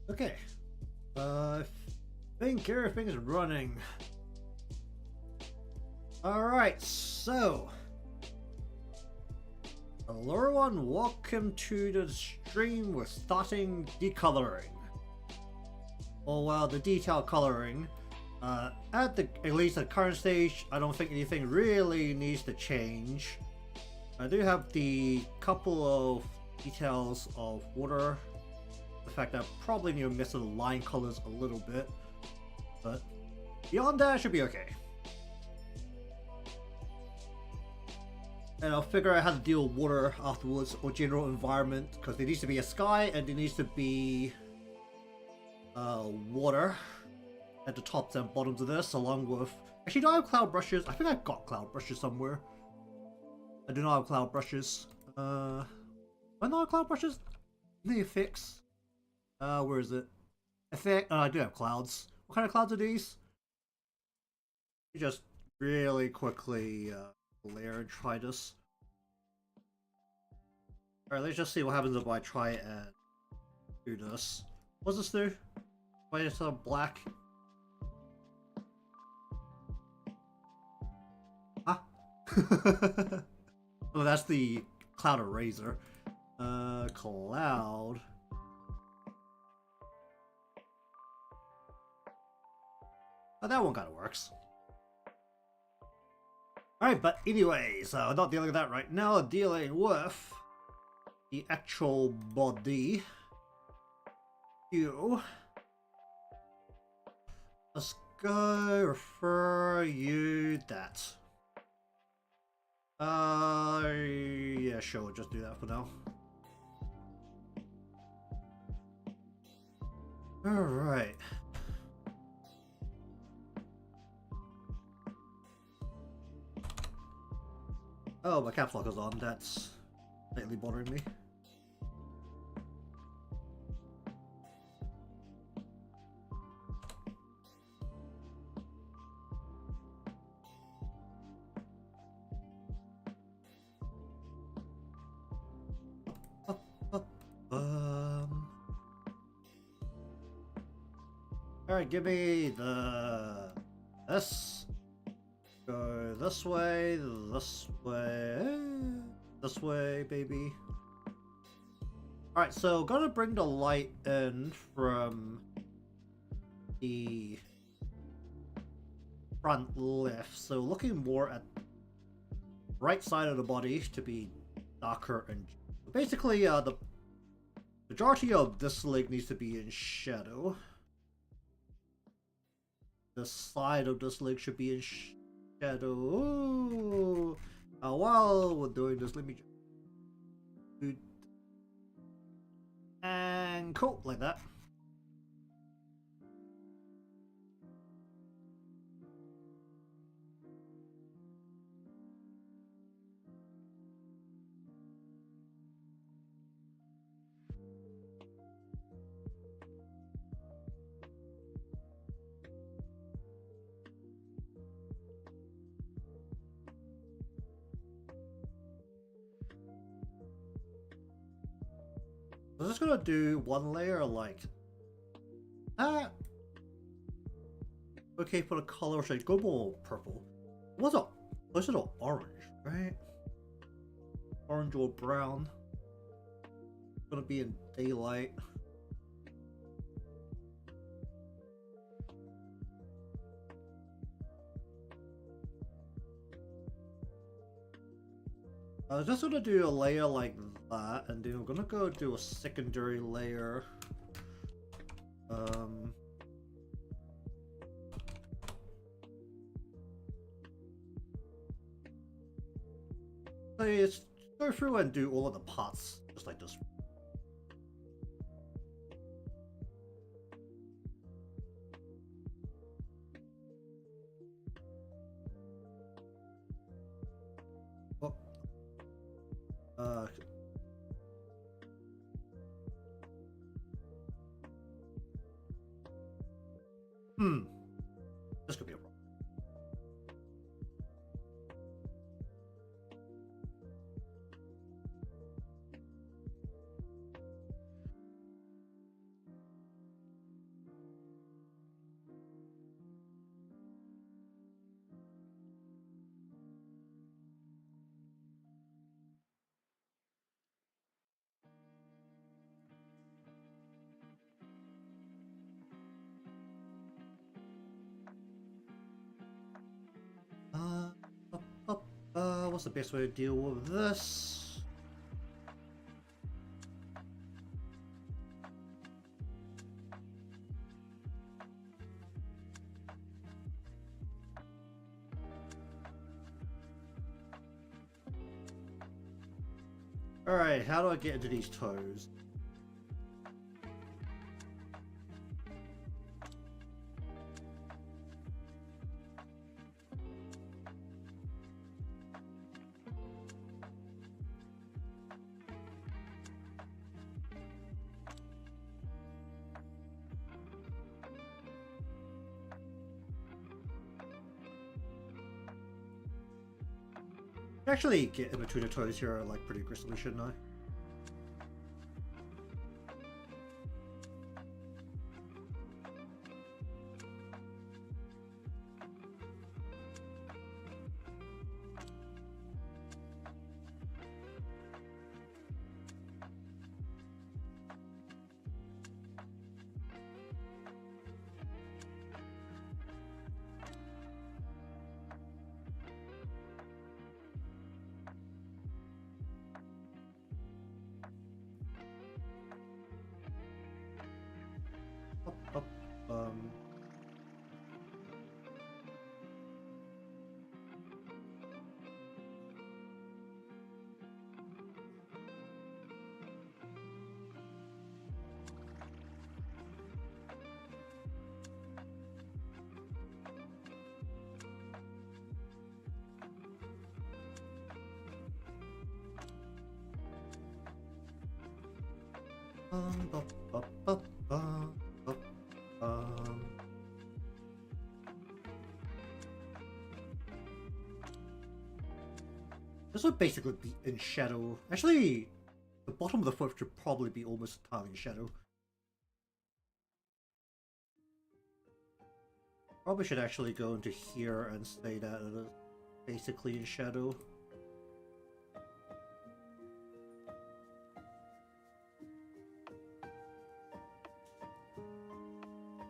Okay. I think everything is running. Alright, so. Hello everyone, welcome to the stream. We're starting decoloring. Oh well, the detail coloring. At least at the current stage, I don't think anything really needs to change. I do have the couple of details of water. The fact that I probably need to mess with the line colors a little bit, but beyond that, it should be okay. And I'll figure out how to deal with water afterwards, or general environment, because there needs to be a sky and there needs to be water at the tops and bottoms of this, along with... Actually, do I have cloud brushes? I think I've got cloud brushes somewhere. I do not have cloud brushes. I not have cloud brushes? The effects. Where is it? Effect. Oh, I do have clouds. What kind of clouds are these? Just really quickly layer and try this. Alright, let's just see what happens if I try and do this. What's this do? Why is it black? Huh? Oh, that's the cloud eraser. Cloud. Oh, that one kind of works. Alright, but anyways, not dealing with that right now, dealing with the actual body. You. Let's go refer you that. Yeah, sure, we'll just do that for now. Alright. Oh, my caps lock is on. That's slightly bothering me. Alright, give me this. Go this way, this way, baby. Alright, so gonna bring the light in from the front left. So looking more at the right side of the body to be darker and basically the majority of this leg needs to be in shadow. The side of this leg should be in shadow. Ooh. While we're doing this, let me just do and cool, like that. I'm just gonna do one layer like that. Okay, for the color shade, go more purple. What's up? What's it all orange, right? Orange or brown. It's gonna be in daylight. I was just gonna do a layer like that, and then I'm gonna go do a secondary layer. Let's go through and do all of the parts just like this. Oh. This could be a problem. what's the best way to deal with this? Alright, how do I get into these toes? Actually get in between the toes here like pretty aggressively, shouldn't I? Up, This would basically be in shadow. Actually, the bottom of the foot should probably be almost entirely in shadow. Probably should actually go into here and say that it is basically in shadow.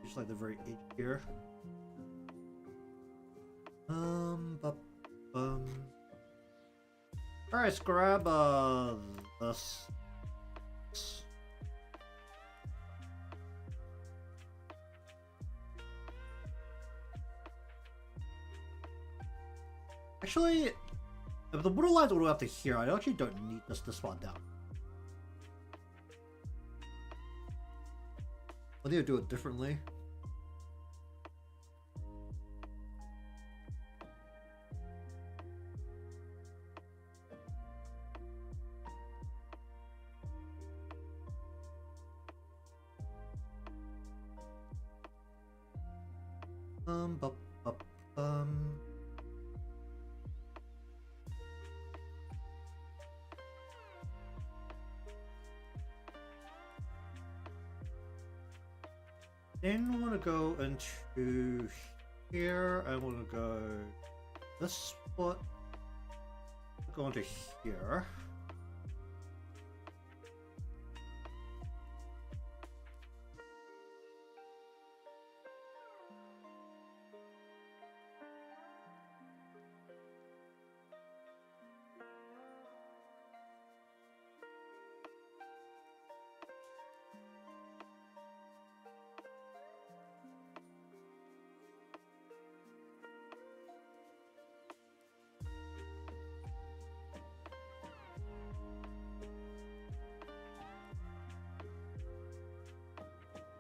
Just like the very edge here. Alright, let's grab this. Actually, if the water line's all the way up to here, I actually don't need this one down. I need to do it differently. Then we want to go into here. I want to go this spot. Go into here.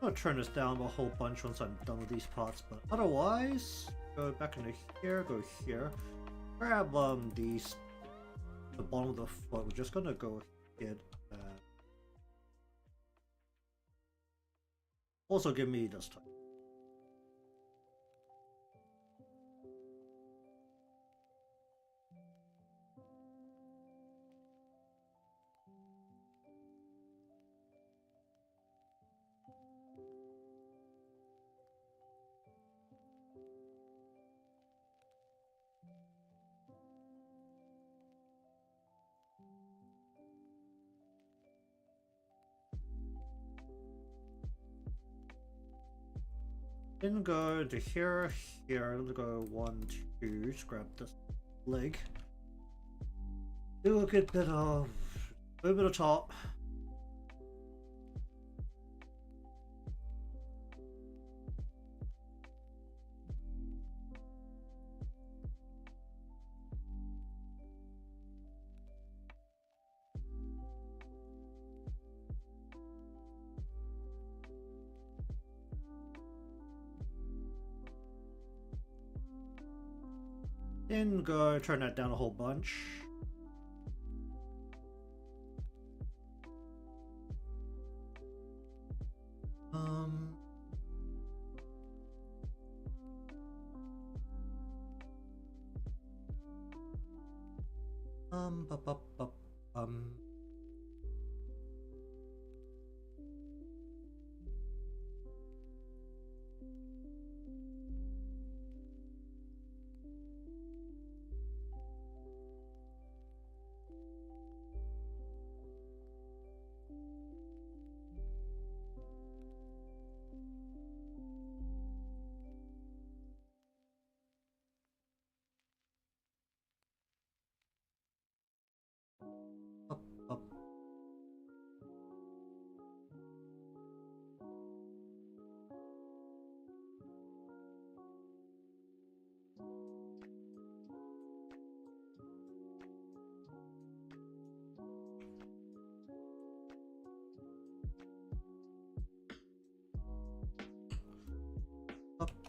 I'll turn this down a whole bunch once I'm done with these parts, but otherwise, go back into here, go here, grab these, the bottom of the foot. We're just gonna go ahead. Also, give me this time. Then go to here, here, go 1, 2, just grab this leg. Do a good bit of over the top. Then go turn that down a whole bunch.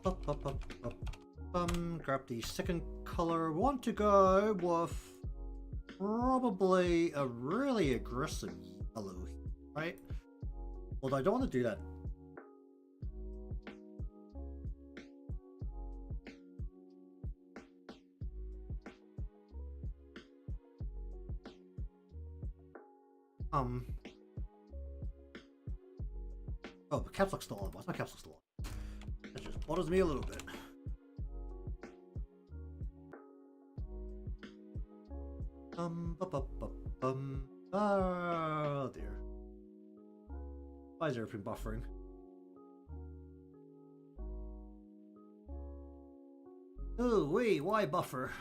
Bup, bup, bup, bup, bup. Grab the second color. Want to go with probably a really aggressive yellow, right? Although I don't want to do that. Oh, the caps lock still on. Why's my caps lock still on? That just bothers me a little bit. Oh dear. Why is everything buffering? Oh wait, why buffer?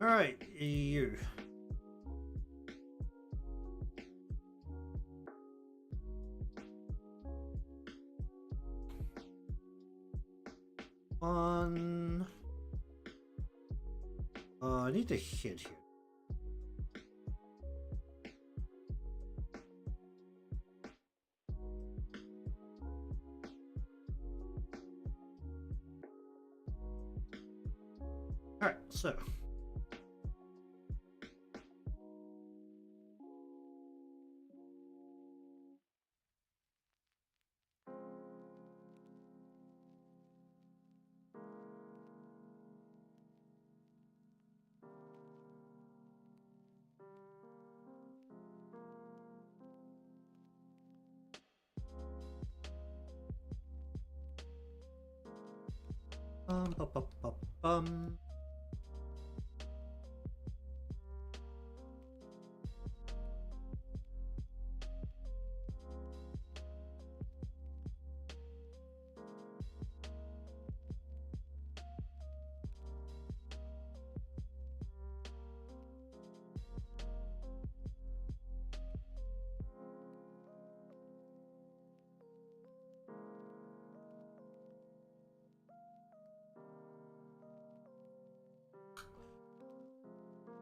Alright, you. On. I need to hit here. Alright, so. Bum, bum, bum, bum, bum.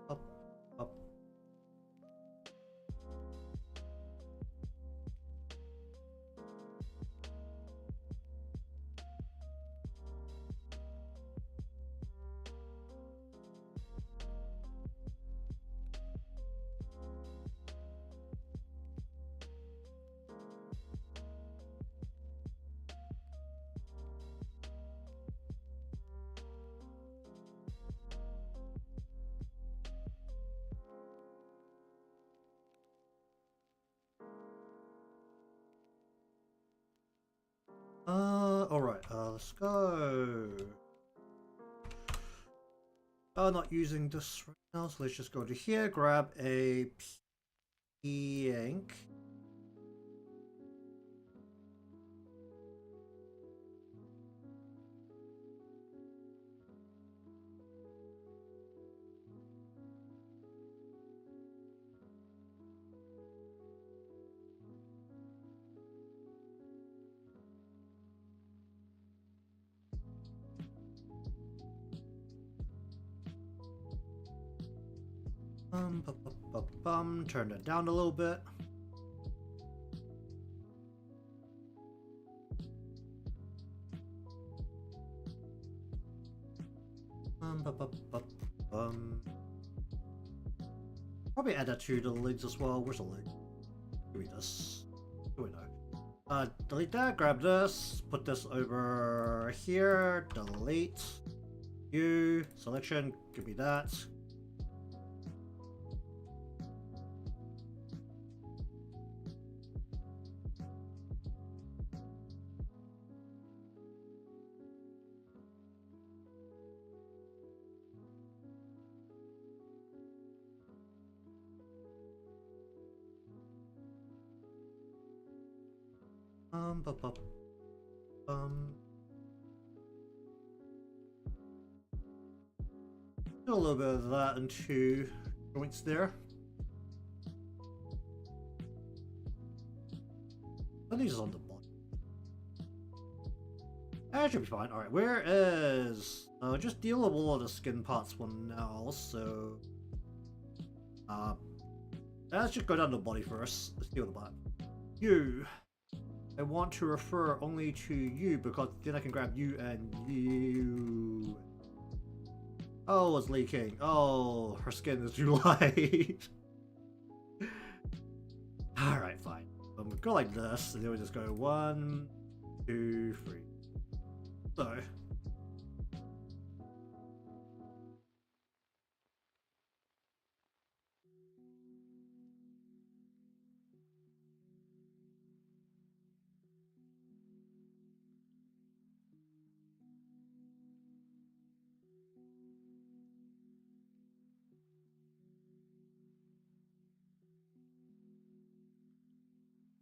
Up, up. Alright, let's go. not using this right now, so let's just go to here, grab a ink. Turn it down a little bit. Probably add that to the leads as well. Where's the lead? Give me this. Oh, wait, no. Delete that, grab this, put this over here, delete. View, selection, give me that. Bu- bu- Do a little bit of that into joints there. And these is on the bottom. That should be fine. Alright, where is... just deal with all of the skin parts for now, so... let's just go down the body first. Let's deal with the body. You. I want to refer only to you because then I can grab you and you. Oh, it's leaking. Oh, her skin is too light. Alright, fine. I'm gonna go like this, and then we just go 1, 2, 3. So.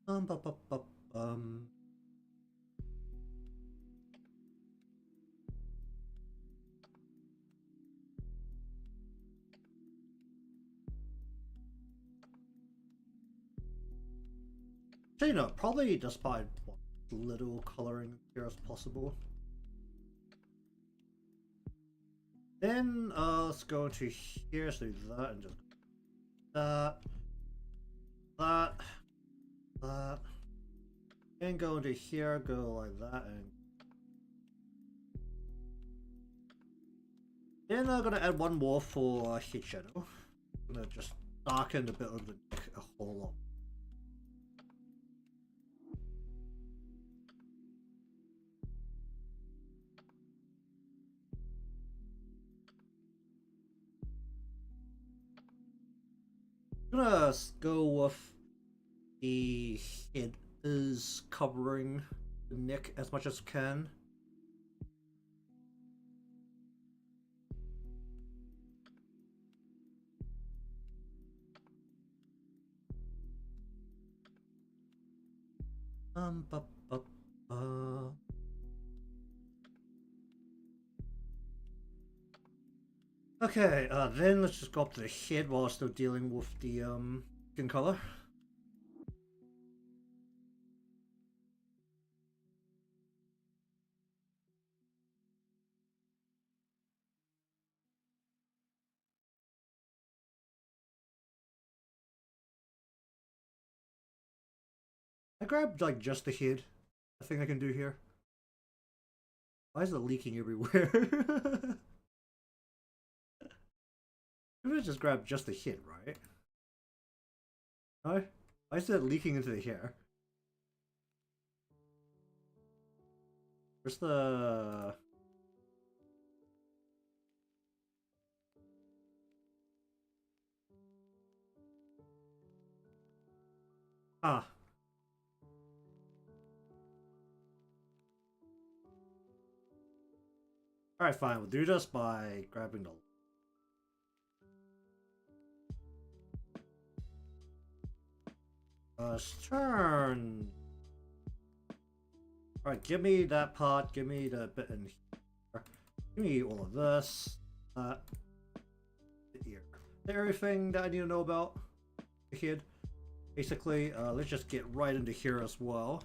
Bu- bu- bu- So, you know, probably just by what little coloring here as possible. Then let's go to here, so do that and just that, that. Then go into here, go like that, and then I'm gonna add one more for heat shadow. I'm gonna just darken a bit of the neck a whole lot. I'm gonna go with the head is covering the neck as much as can. Bu- bu- Okay, then let's just go up to the head while still dealing with the skin color. I grabbed like just the head. I think I can do here. Why is it leaking everywhere? I'm gonna just grab just the head, right? No? Why is it leaking into the hair? Where's the... Ah. Alright, fine. We'll do this by grabbing the Turn. Alright, give me that part, give me the bit in here. Give me all of this. Here. Everything that I need to know about the kid. Basically, let's just get right into here as well.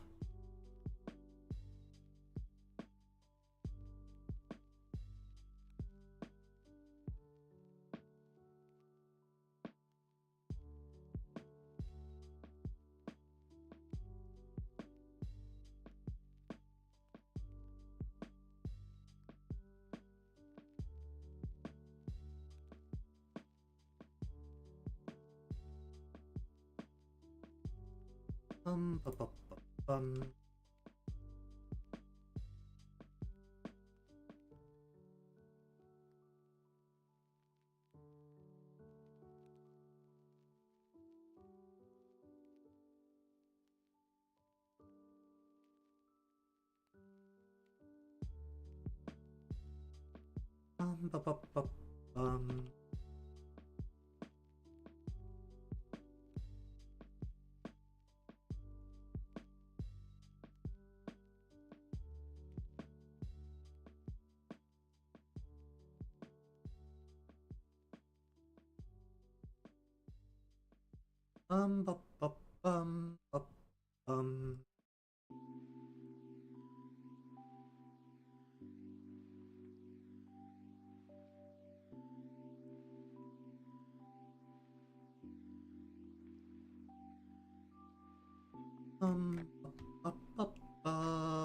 Bum, bum, bum, bum. Bum, bum, bum, bum, bum. Bum, bum, bum, bum, bum, bum.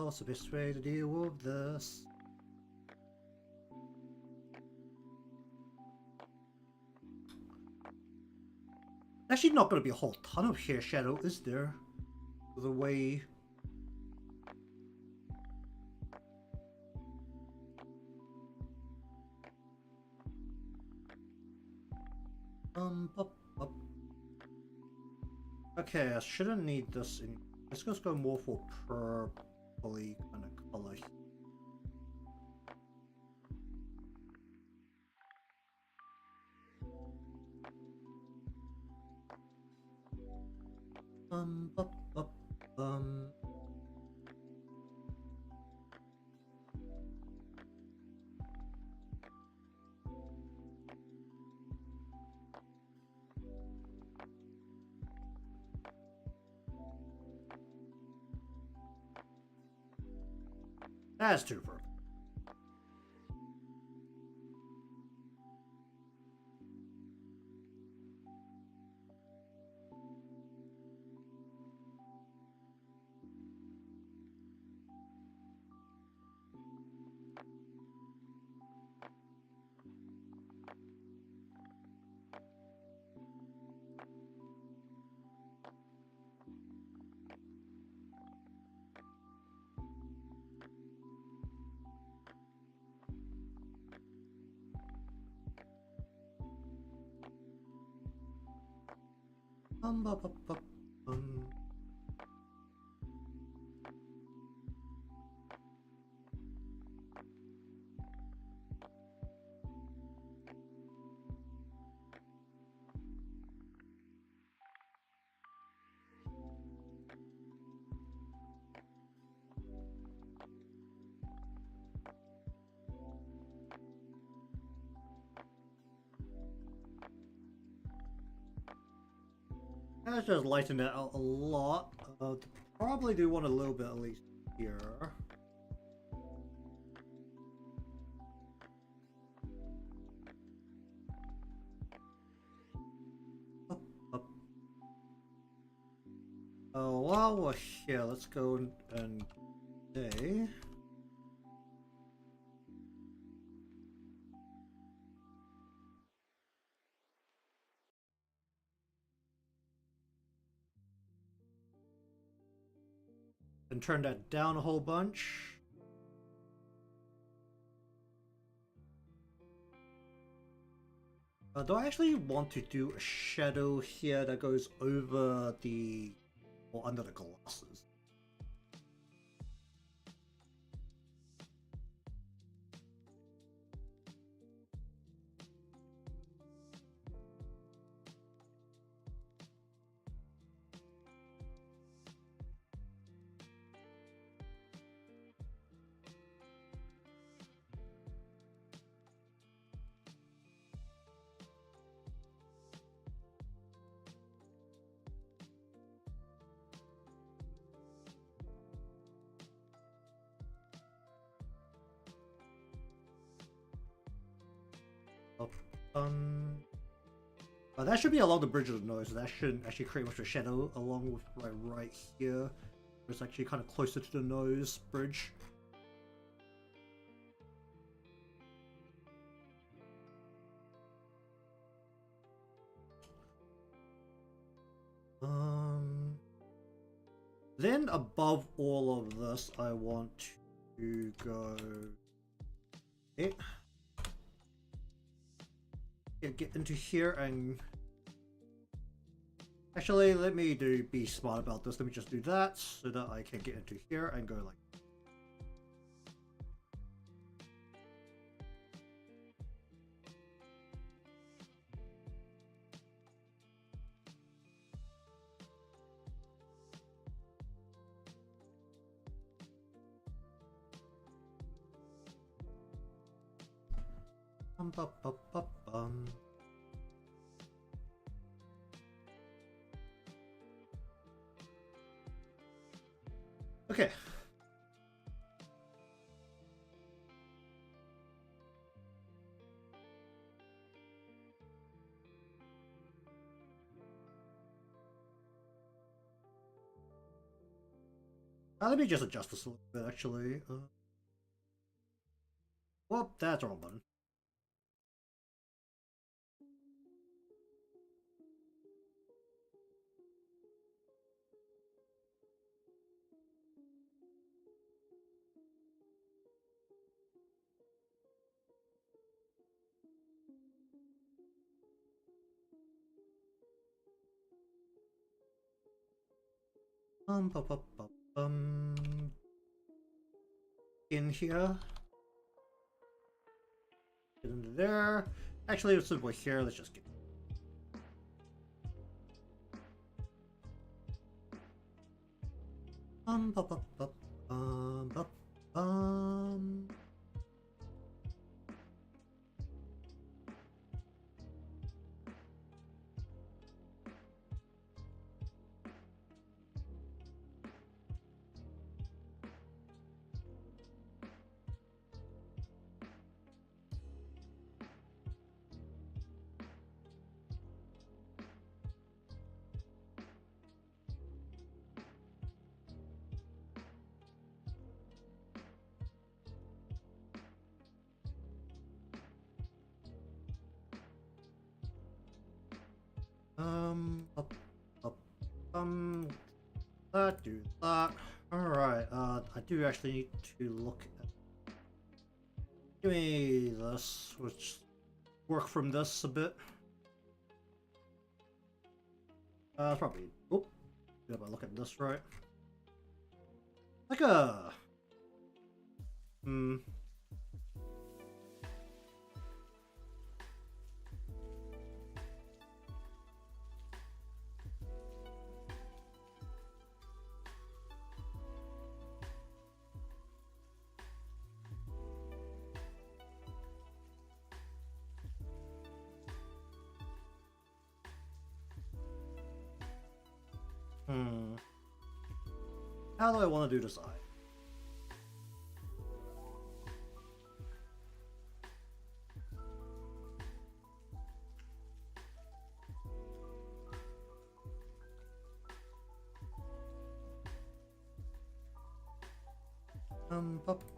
What's the best way to deal with this? Actually, not going to be a whole ton of hair shadow, is there? The way. Up, up. Okay, I shouldn't need this. Let's just go more for purpley kind of color. Up, up, That's too perfect. Up, up, up, Let's just lighten that out a lot. Probably do want a little bit at least here. Up, up. While we're here, let's go and say. And turn that down a whole bunch. Do I actually want to do a shadow here that goes over the or under the glasses? That should be along the bridge of the nose. That shouldn't actually create much of a shadow along with right here. It's actually kind of closer to the nose bridge. Then above all of this, I want to go. Get into here and actually let me be smart about this. Let me just do that so that I can get into here and go like. Okay. Let me just adjust this a little bit actually. Well, that's the wrong button. In here. Get into there. Actually, since we're here, let's just get. Bum, bum, bum, bum, bum, bum. Up, up, that, do that. Alright, I do actually need to look at. Give me this, which work from this a bit. Probably. Oh, if I look at this right. Like a. How do I want to do this eye? Bup, bup,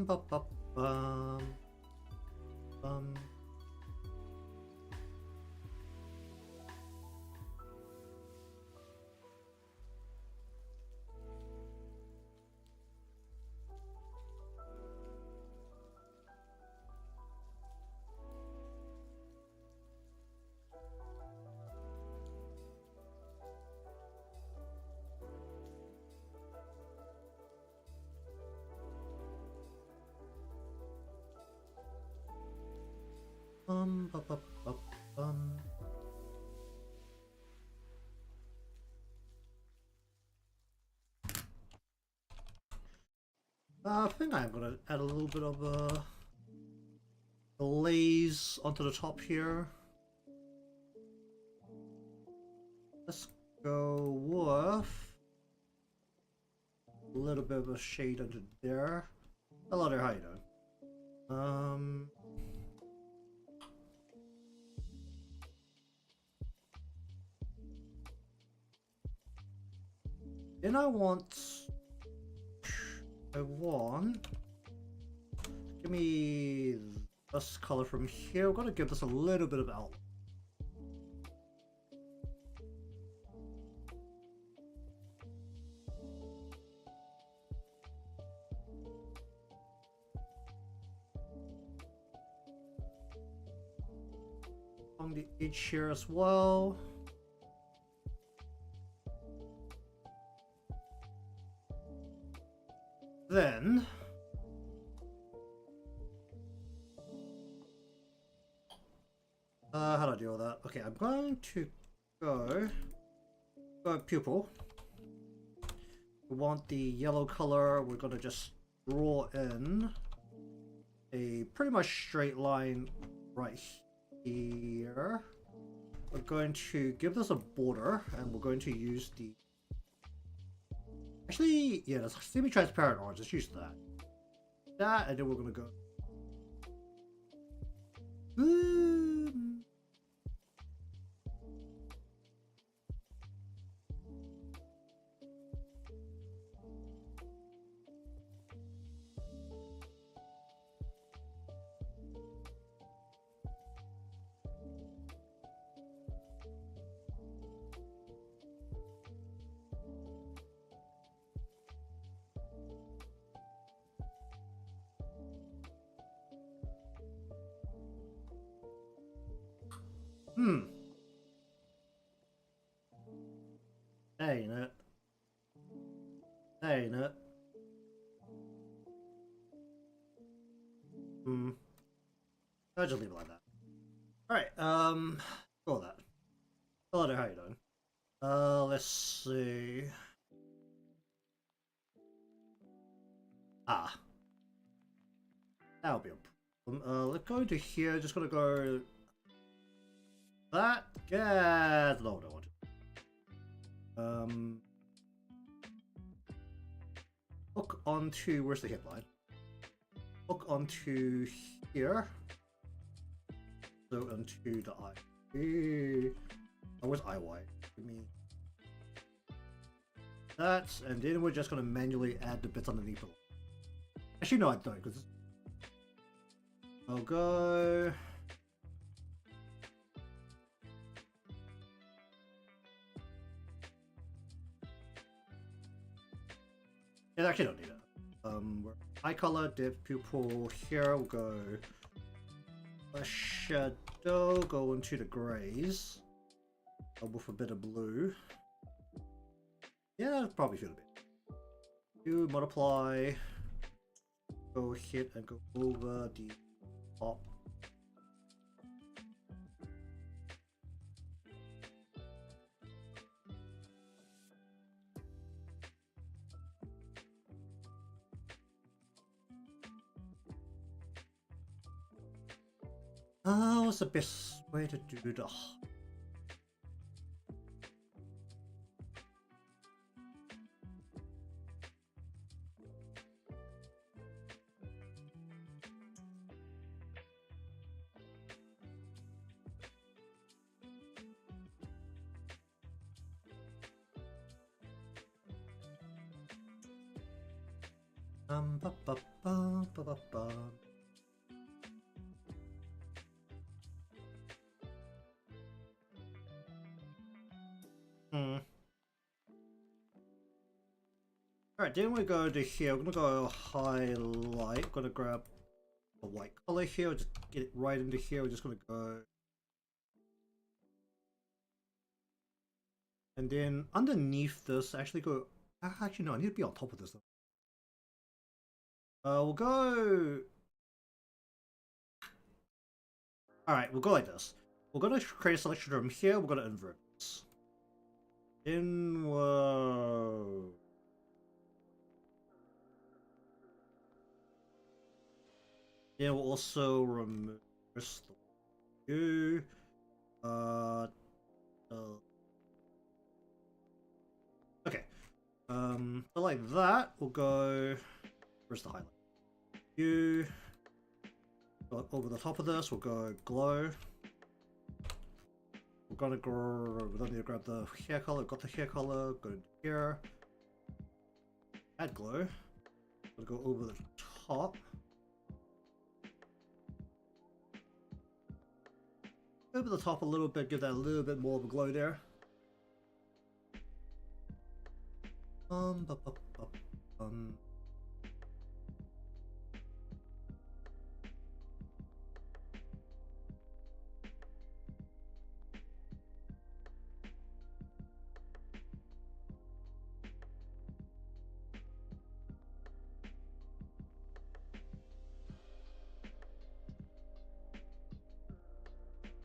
bup, bup, bum. Ba, ba, ba, bum. I think I'm gonna add a little bit of glaze onto the top here. Let's go with a little bit of a shade under there. Hello there, how you doing? Then I want, give me this color from here. We're gonna give this a little bit of outline. On the edge here as well. Then how do I deal with that? Okay, I'm going to go pupil. We want the yellow color. We're gonna just draw in a pretty much straight line right here. We're going to give this a border, and we're going to use the actually, yeah, that's semi-transparent orange. Let's use that, and then we're gonna go boom. That ain't it. That ain't it. I'll just leave it like that. Alright, go with that. Hello there, how you doing? Let's see. Ah. That'll be a problem. Let's go to here, just gonna go that. Yeah, no, I don't want it. Hook onto, where's the headline? Hook onto here. So onto the eye. Oh, where's eye white? Give me that, and then we're just gonna manually add the bits underneath it. Actually, no, I don't, because I'll go. Yeah, I actually don't need it. Eye color, dip, pupil. Here we'll go a shadow, go into the grays, with a bit of blue. Yeah, probably feel a bit. Do multiply. Go hit and go over the top. What's the best way to do the ba ba ba ba ba ba. Alright, then we go to here. We're gonna go highlight. Gonna grab a white color here. Just get it right into here. We're just gonna go. And then underneath this, actually go. Actually, no, I need to be on top of this. We'll go. Alright, we'll go like this. We're gonna create a selection from here, we're gonna invert this. Whoa. Yeah, we'll also remove this hue. Okay. So like that, we'll go. Where's the highlight? Hue. Go over the top of this, we'll go glow. We're gonna go. We don't need to grab the hair color. Got the hair color. Go to here. Add glow. We'll go over the top. Over the top a little bit, give that a little bit more of a glow there.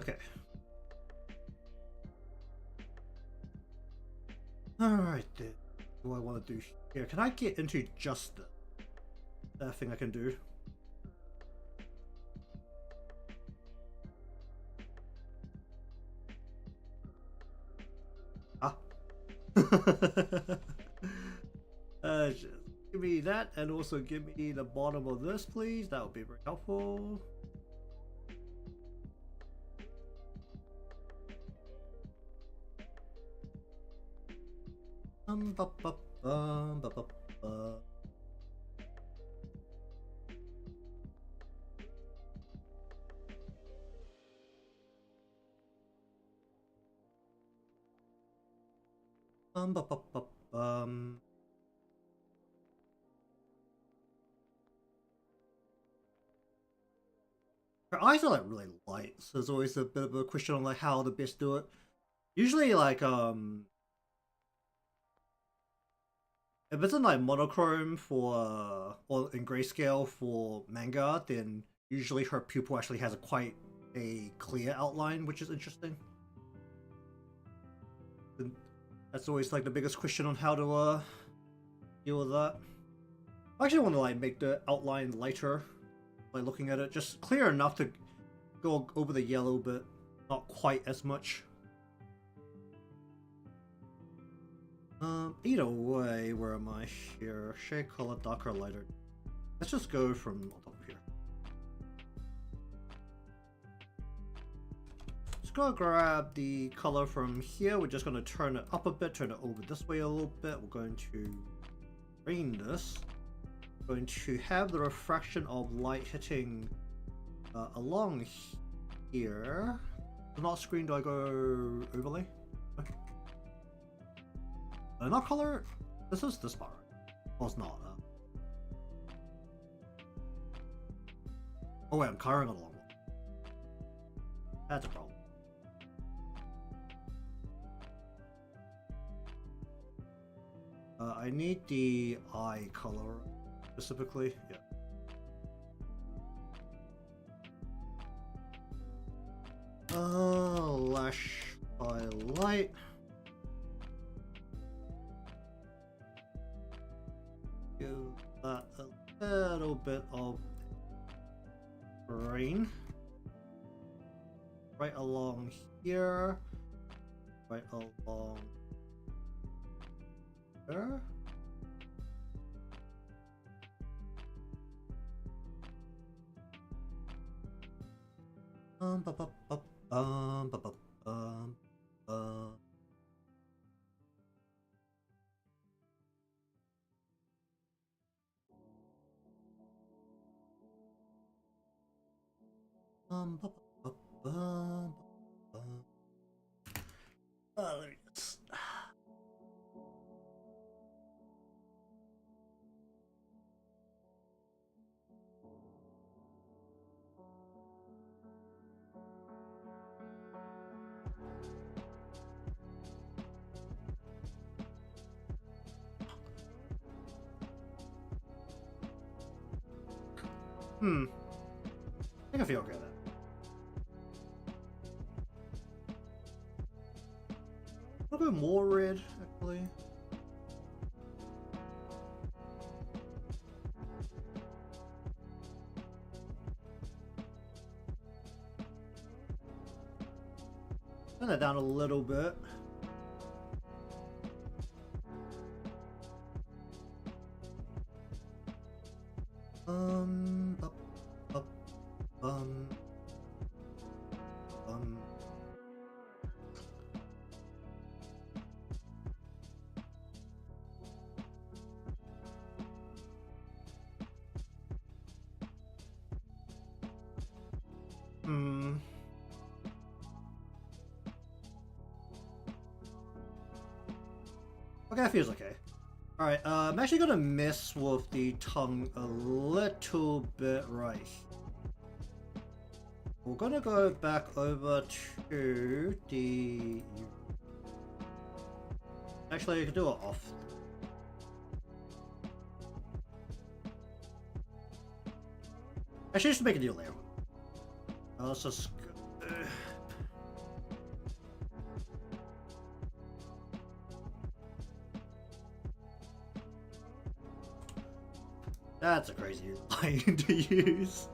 Okay. Alright then. What do I want to do here? Can I get into just that thing I can do? Ah. Just give me that and also give me the bottom of this, please. That would be very helpful. Ba, ba, ba, ba, ba, ba. Ba, ba, ba, Her eyes are like really light, so there's always a bit of a question on like how to best do it. Usually like if it's in like monochrome for or in grayscale for manga, then usually her pupil actually has quite a clear outline, which is interesting. And that's always like the biggest question on how to deal with that. I actually want to like make the outline lighter by looking at it, just clear enough to go over the yellow, but not quite as much. Either way, where am I here? Shade color, darker, lighter. Let's just go from on top of here. Just gonna grab the color from here. We're just gonna turn it up a bit, turn it over this way a little bit. We're going to green this. We're going to have the refraction of light hitting along here. Not screen, do I go overlay? Not color? This is this bar. Oh, it's not. Oh wait, I'm coloring it along. That's a problem. I need the eye color specifically. Yeah. Lash highlight. Give that a little bit of green. Right along here. Right along there. Ba, ba, ba, ba, ba, ba. Ba, ba, ba, ba. Let me just... I think I feel okay with that. go more red, actually. Turn that down a little bit. Up, up, Okay, that feels okay. Alright, I'm actually gonna mess with the tongue a little bit right. We're gonna go back over to the... Actually, you can do it off. Actually, just make a new layer. Let's just... That's a crazy line to use.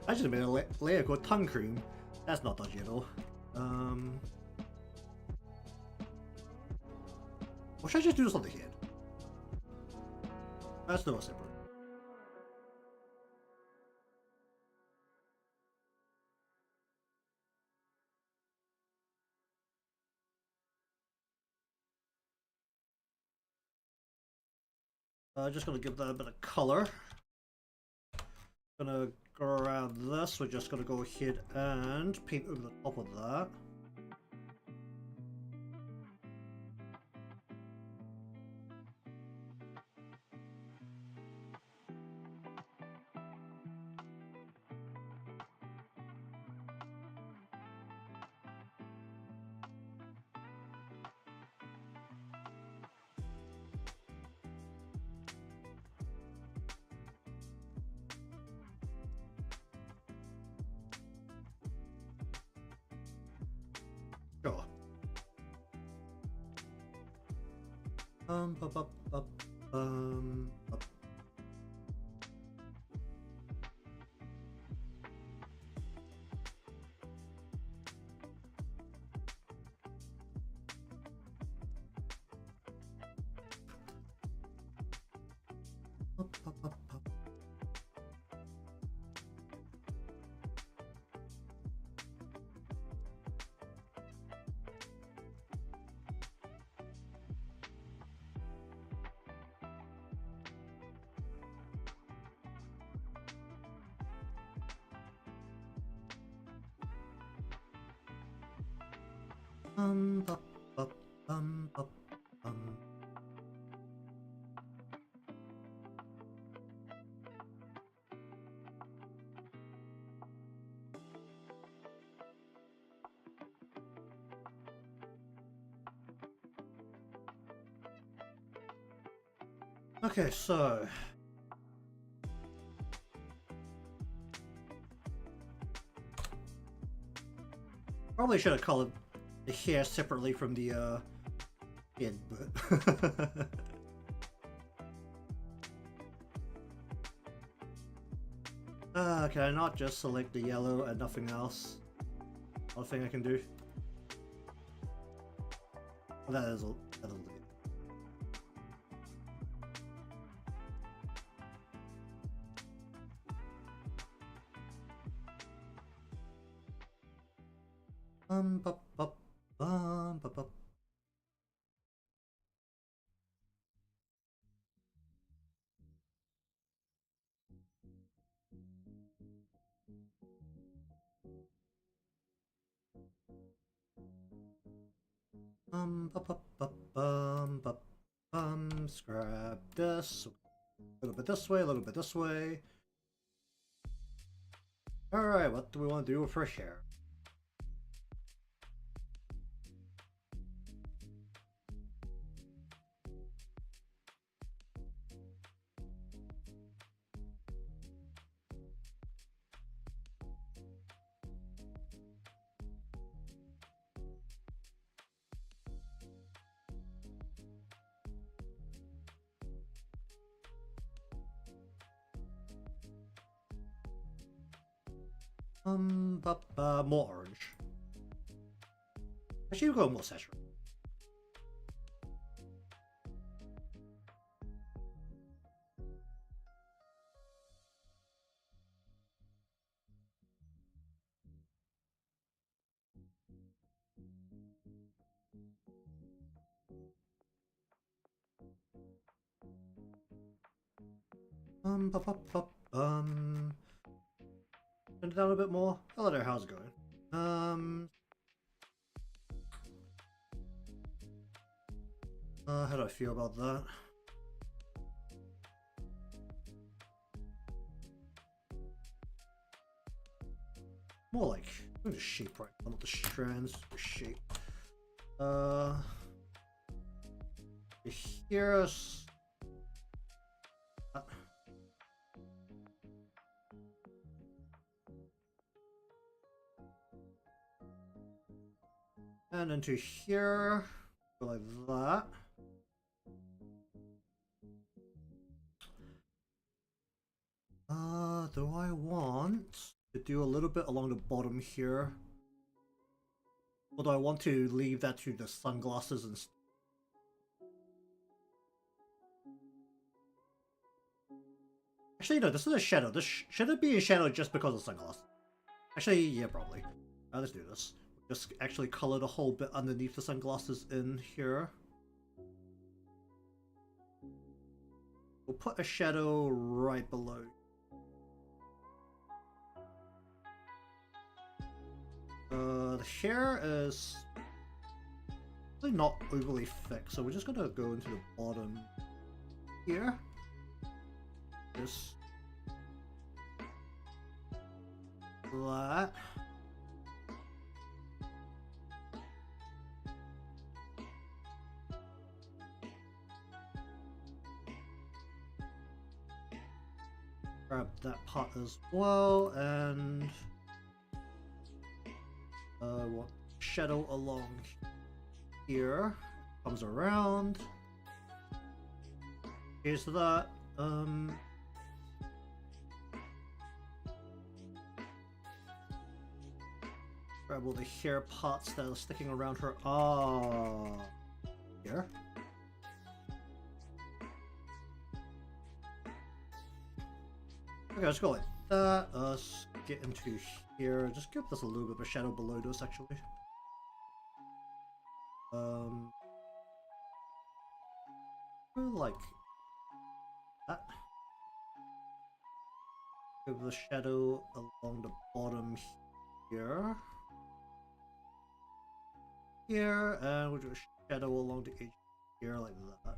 I should have made a layer called tongue cream. That's not dodgy at all. Or should I just do this on the head? That's the most separate. Just gonna give that a bit of color. Gonna go around this. We're just gonna go ahead and paint over the top of that. Sure. Up. Up. Okay, so probably should have colored the hair separately from the head, but can I not just select the yellow and nothing else? Other thing I can do? Oh, that'll do it. Scrap this. A little bit this way, a little bit this way. Alright, what do we want to do with her hair? More orange. Actually, we'll go more saturated. Turn it down a bit more. Hello there, how's it going? How do I feel about that? More like, I'm just shape right now, not the strands, the shape. Here's... and into here, go like that. Do I want to do a little bit along the bottom here? Or do I want to leave that to the sunglasses and stuff? Actually, no, this is a shadow. This should it be a shadow just because of sunglasses? Actually, yeah, probably. Let's do this. Just actually color the whole bit underneath the sunglasses in here. We'll put a shadow right below. The hair is really not overly thick, so we're just gonna go into the bottom here. Just that. Grab that part as well, and want shadow along here. Comes around. Here's that. Grab all the hair parts that are sticking around her. Here. Okay, let's go like that. Let's get into here. Just give this a little bit of a shadow below this, actually. Like that. Give the shadow along the bottom here. Here, and we'll do a shadow along the edge here, like that.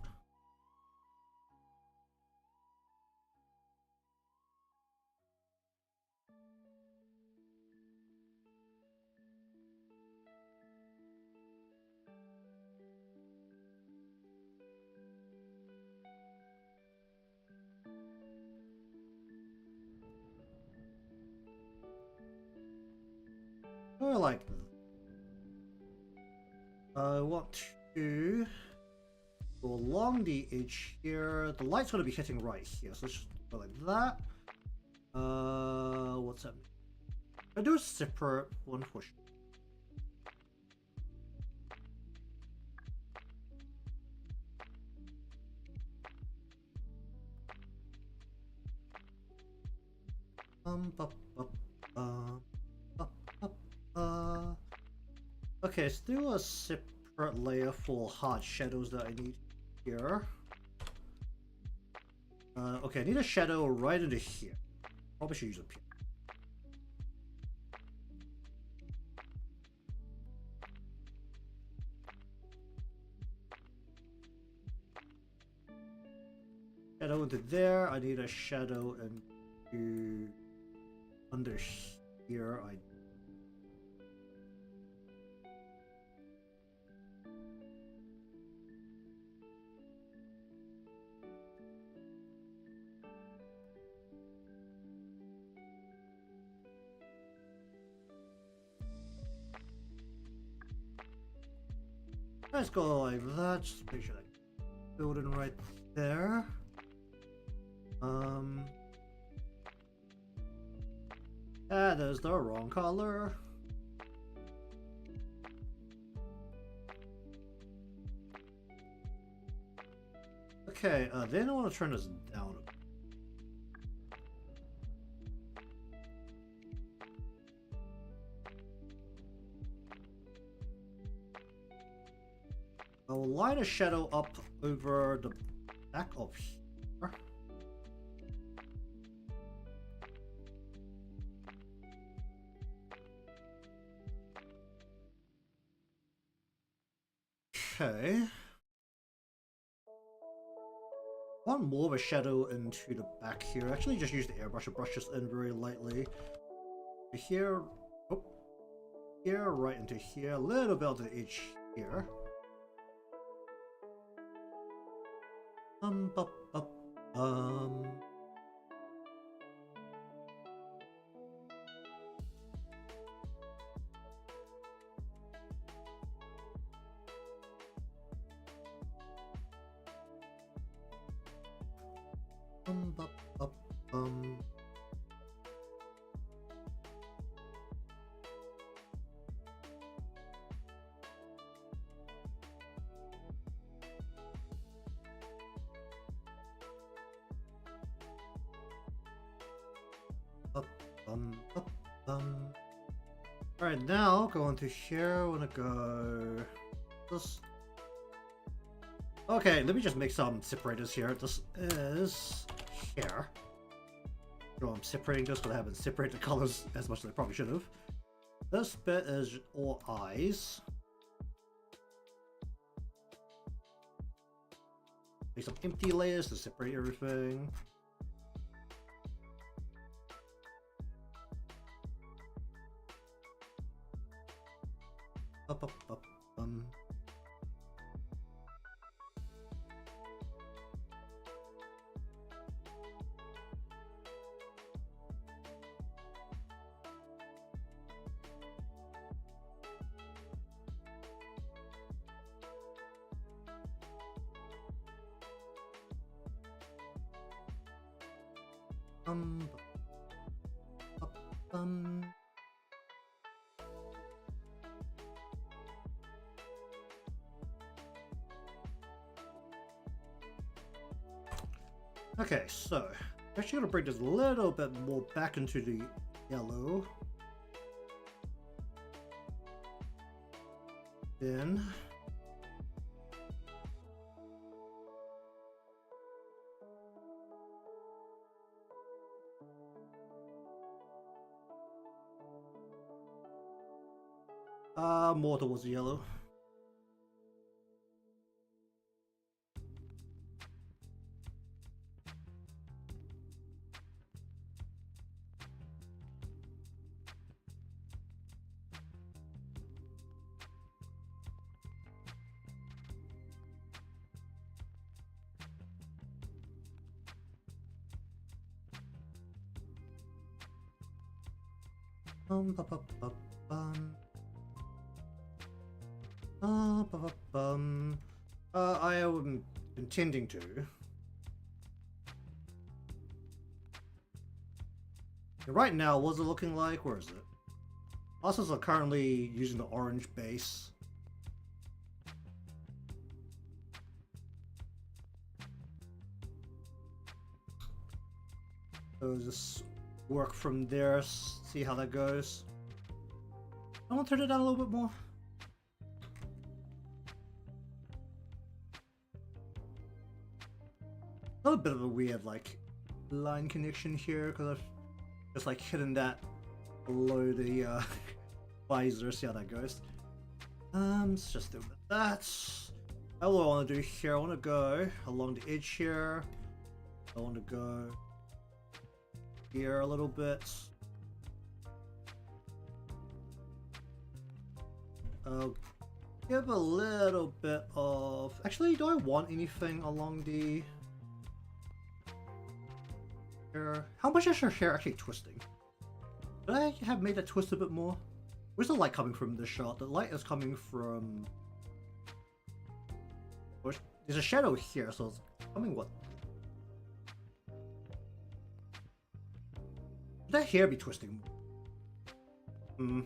Or like I want to go along the edge here. The light's gonna be hitting right here, so let's just go like that. What's that? I do a separate one for sure. Okay, let's do a separate layer for hard shadows that I need here. Okay, I need a shadow right into here. Probably should use a pin. Shadow into there. I need a shadow into under here. Let's go like that. Just make sure that building right there. That is the wrong color. Okay, then I want to turn this down a bit. I'll line a shadow up over the back of here. Okay. One more of a shadow into the back here. Actually, just use the airbrush to brush this in very lightly. Here, oh, here, right into here, a little bit to the edge here. Bum, bum. Alright, now go into here. I want to go this. Okay, let me just make some separators here. This is here. So I'm separating just because I haven't separated the colors as much as I probably should have. This bit is all eyes. Make some empty layers to separate everything. Okay, so actually gonna bring this a little bit more back into the yellow. Then more towards the yellow. I am intending to. Right now, what's it looking like? Where is it? Bosses are currently using the orange base. So just work from there, see how that goes. I want to turn it down a little bit more. A little bit of a weird like line connection here because I've just like hidden that below the visor. See how that goes. Let's just do that. What I want to do here, I want to go along the edge here. I want to go here a little bit. I'll give a little bit of... Actually, do I want anything along the... hair? How much is her hair actually twisting? Did I have made that twist a bit more? Where's the light coming from this shot? The light is coming from... There's a shadow here, so it's coming what? Should that hair be twisting? Hmm.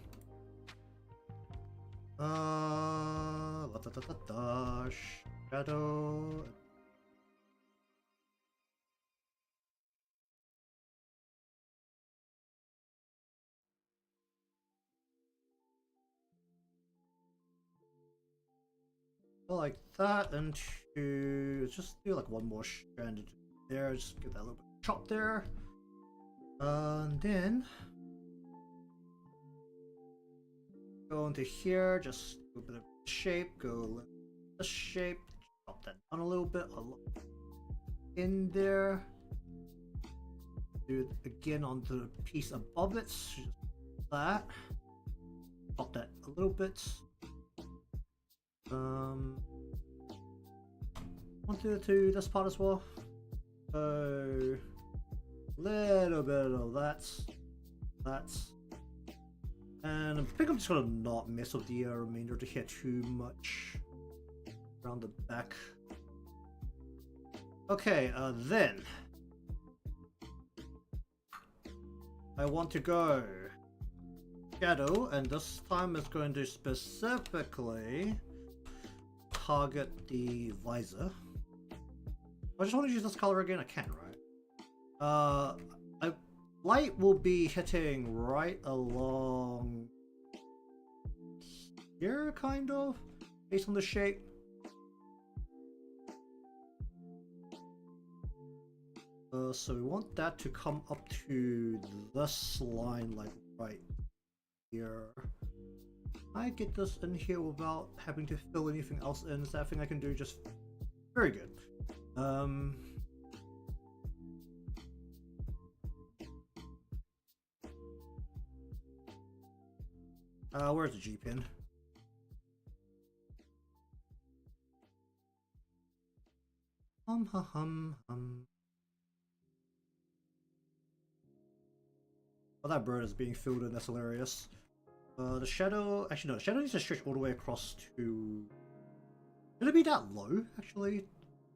Shadow. Like that, and to just do like one more strand there. Just give that a little bit of chop there, and then go into here. Just do a bit of shape. Go this shape. Chop that down a little bit. In there. Do it again onto the piece above it. Just that. Chop that a little bit. Want to do this part as well. So little bit of that, and I think I'm just gonna not mess with the remainder to hit too much around the back. Okay, then I want to go shadow, and this time it's going to specifically target the visor. I just want to use this color again. I can, right? Light will be hitting right along here, kind of, based on the shape. So we want that to come up to this line, like right here. I get this in here without having to fill anything else in. Is that thing I can do just very good. Where's the G pin? Oh, that bird is being filled in. That's hilarious. The shadow. Actually, no. The shadow needs to stretch all the way across to. Should it be that low? Actually,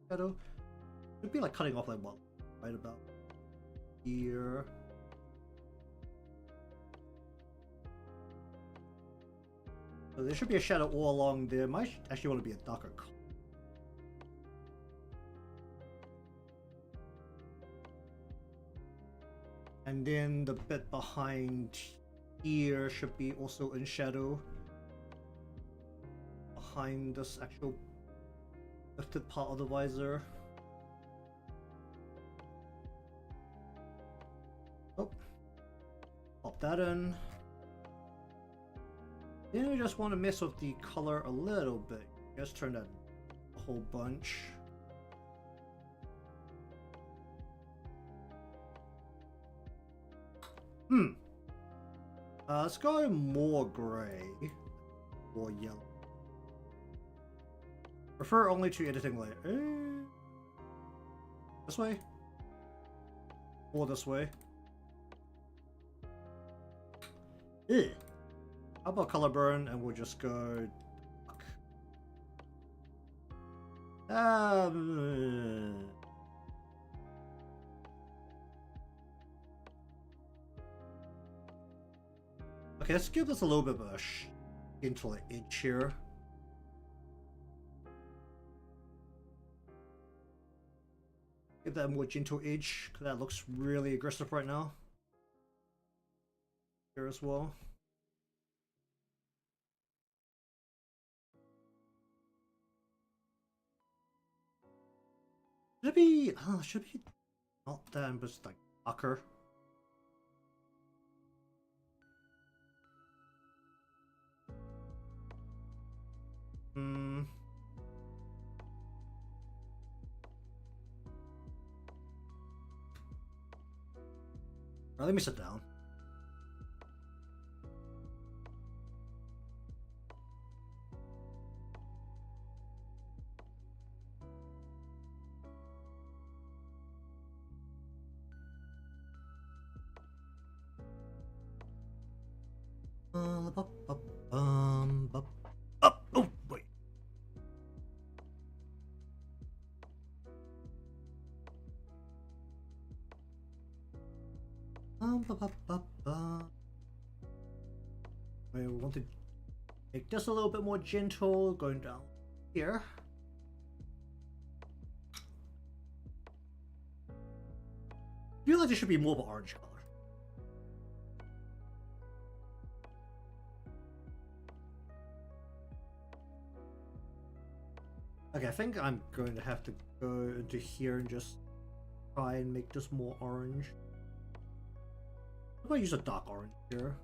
shadow. It'd be like cutting off like what? Right about here. So there should be a shadow all along there. Might actually want to be a darker color. And then the bit behind here should be also in shadow. Behind this actual lifted part of the visor. Oh. Pop that in. Then we just want to mess with the color a little bit. Just turn that a whole bunch. Let's go more gray or yellow. Refer only to editing layer. This way? Or this way? How about color burn, and we'll just go okay, let's give this a little bit of a into the edge here. Give that a more gentle edge, because that looks really aggressive right now. Here as well. Should be not that, but like darker. Alright, let me sit down. Oh, wait. I want to make this a little bit more gentle, going down here. I feel like there should be more of an orange color. Okay, I think I'm going to have to go into here and just try and make this more orange. I'm going to use a dark orange here.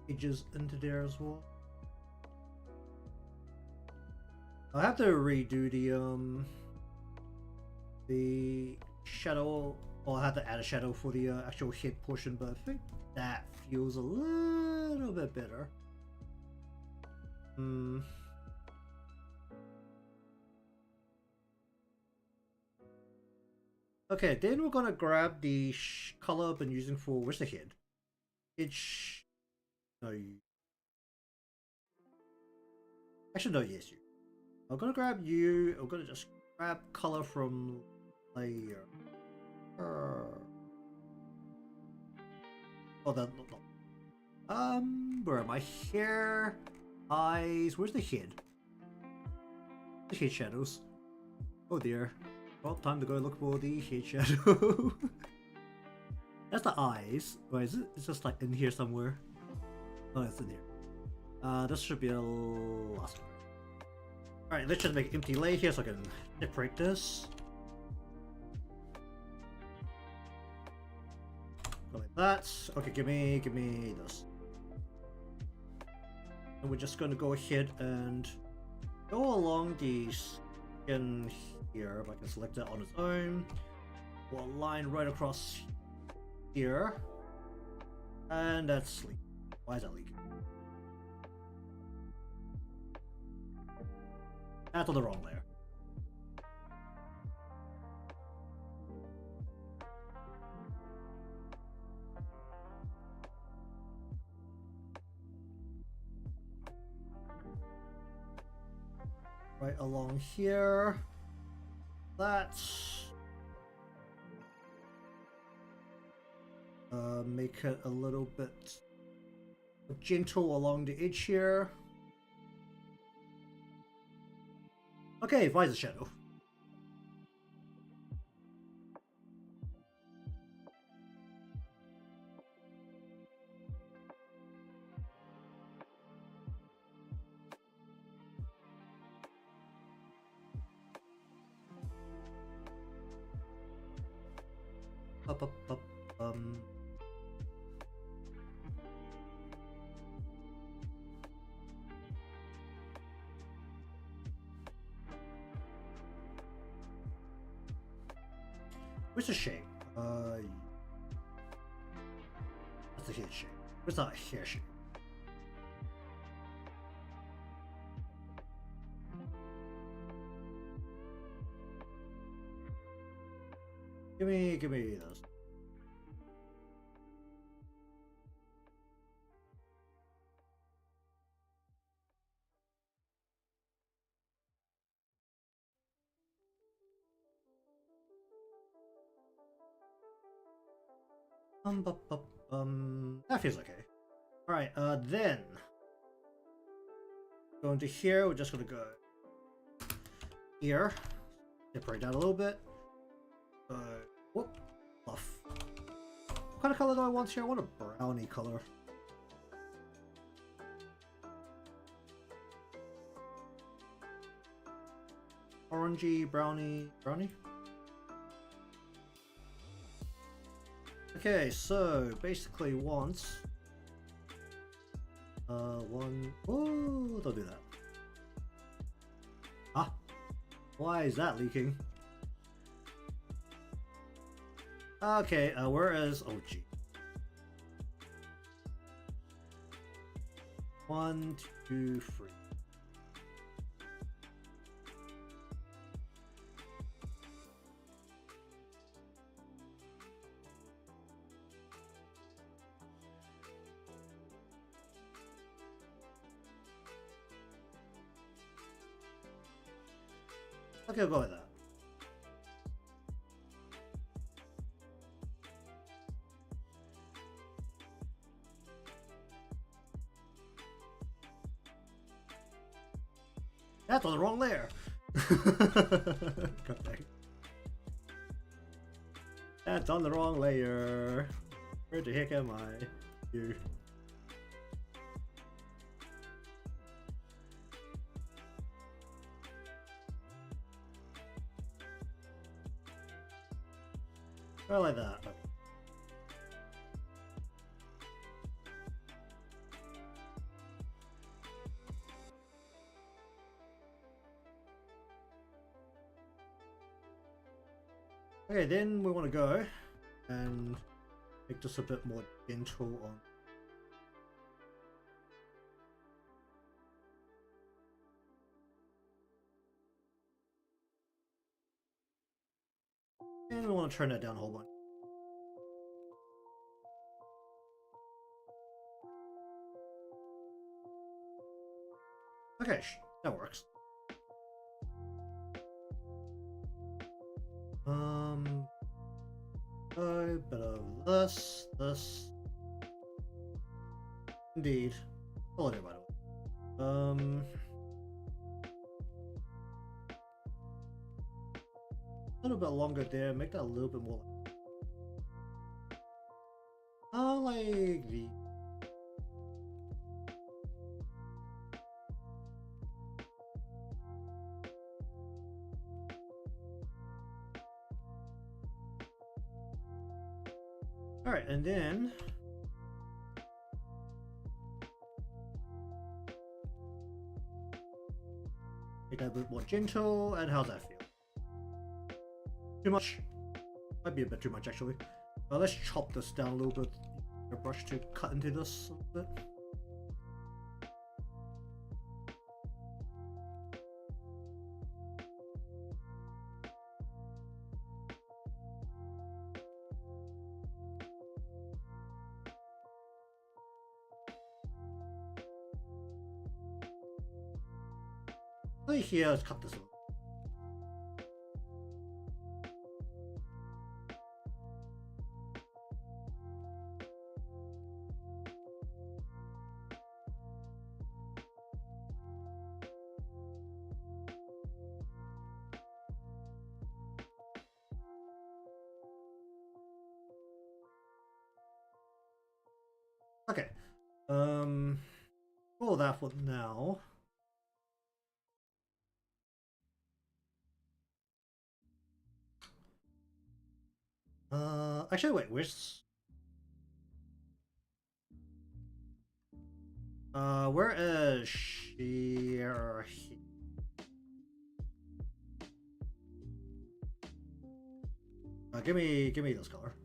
Edges into there as well. I have to redo the shadow, or I have to add a shadow for the actual head portion, but I think that feels a little bit better. Okay, then we're gonna grab the color I've been using for, where's the head? It's no, actually no, yes, you. I'm gonna grab you. I'm gonna just grab color from layer. Oh, that no. Where am I? Hair, eyes. Where's the head? The head shadows. Oh dear. Well, time to go look for the head shadow. That's the eyes. Wait, is it? It's just like in here somewhere. Oh, it's in here. This should be a last one. Alright, let's just make an empty layer here so I can separate this. Go like that. Okay, give me this. And we're just gonna go ahead and go along the skin here. If I can select that on its own. We'll line right across here. And that's leaking. Why is that leaking? That's on the wrong layer. Right along here. That's make it a little bit gentle along the edge here. Okay, visor shadow. Up. Where's the shape? That's the head shape. Where's that hair shape? Give me those. That feels okay. Alright, then going to here, we're just gonna go here, separate that a little bit. Whoop, fluff. What kind of color do I want here? I want a brownie color. Orangey, brownie. Okay, so basically once one. Oh, don't do that. Ah, why is that leaking? Okay, where is OG? 1, 2, 3. Okay, I'll go with that. That's on the wrong layer. That's on the wrong layer. Where the heck am I? You. Or like that. Okay, then we want to go and make this a bit more gentle on. And we want to turn that down a whole bunch. Okay, that works. A bit of this. Indeed. Hello there, by the way. A little bit longer there, make that a little bit more like the. Alright, and then make that a bit more gentle, and how's that feel? Too much? Might be a bit too much actually. Let's chop this down a little bit. A brush to cut into this a bit. Here, let's cut this one. Okay. All that for now. Actually, wait, where's... where is she? Give me this color.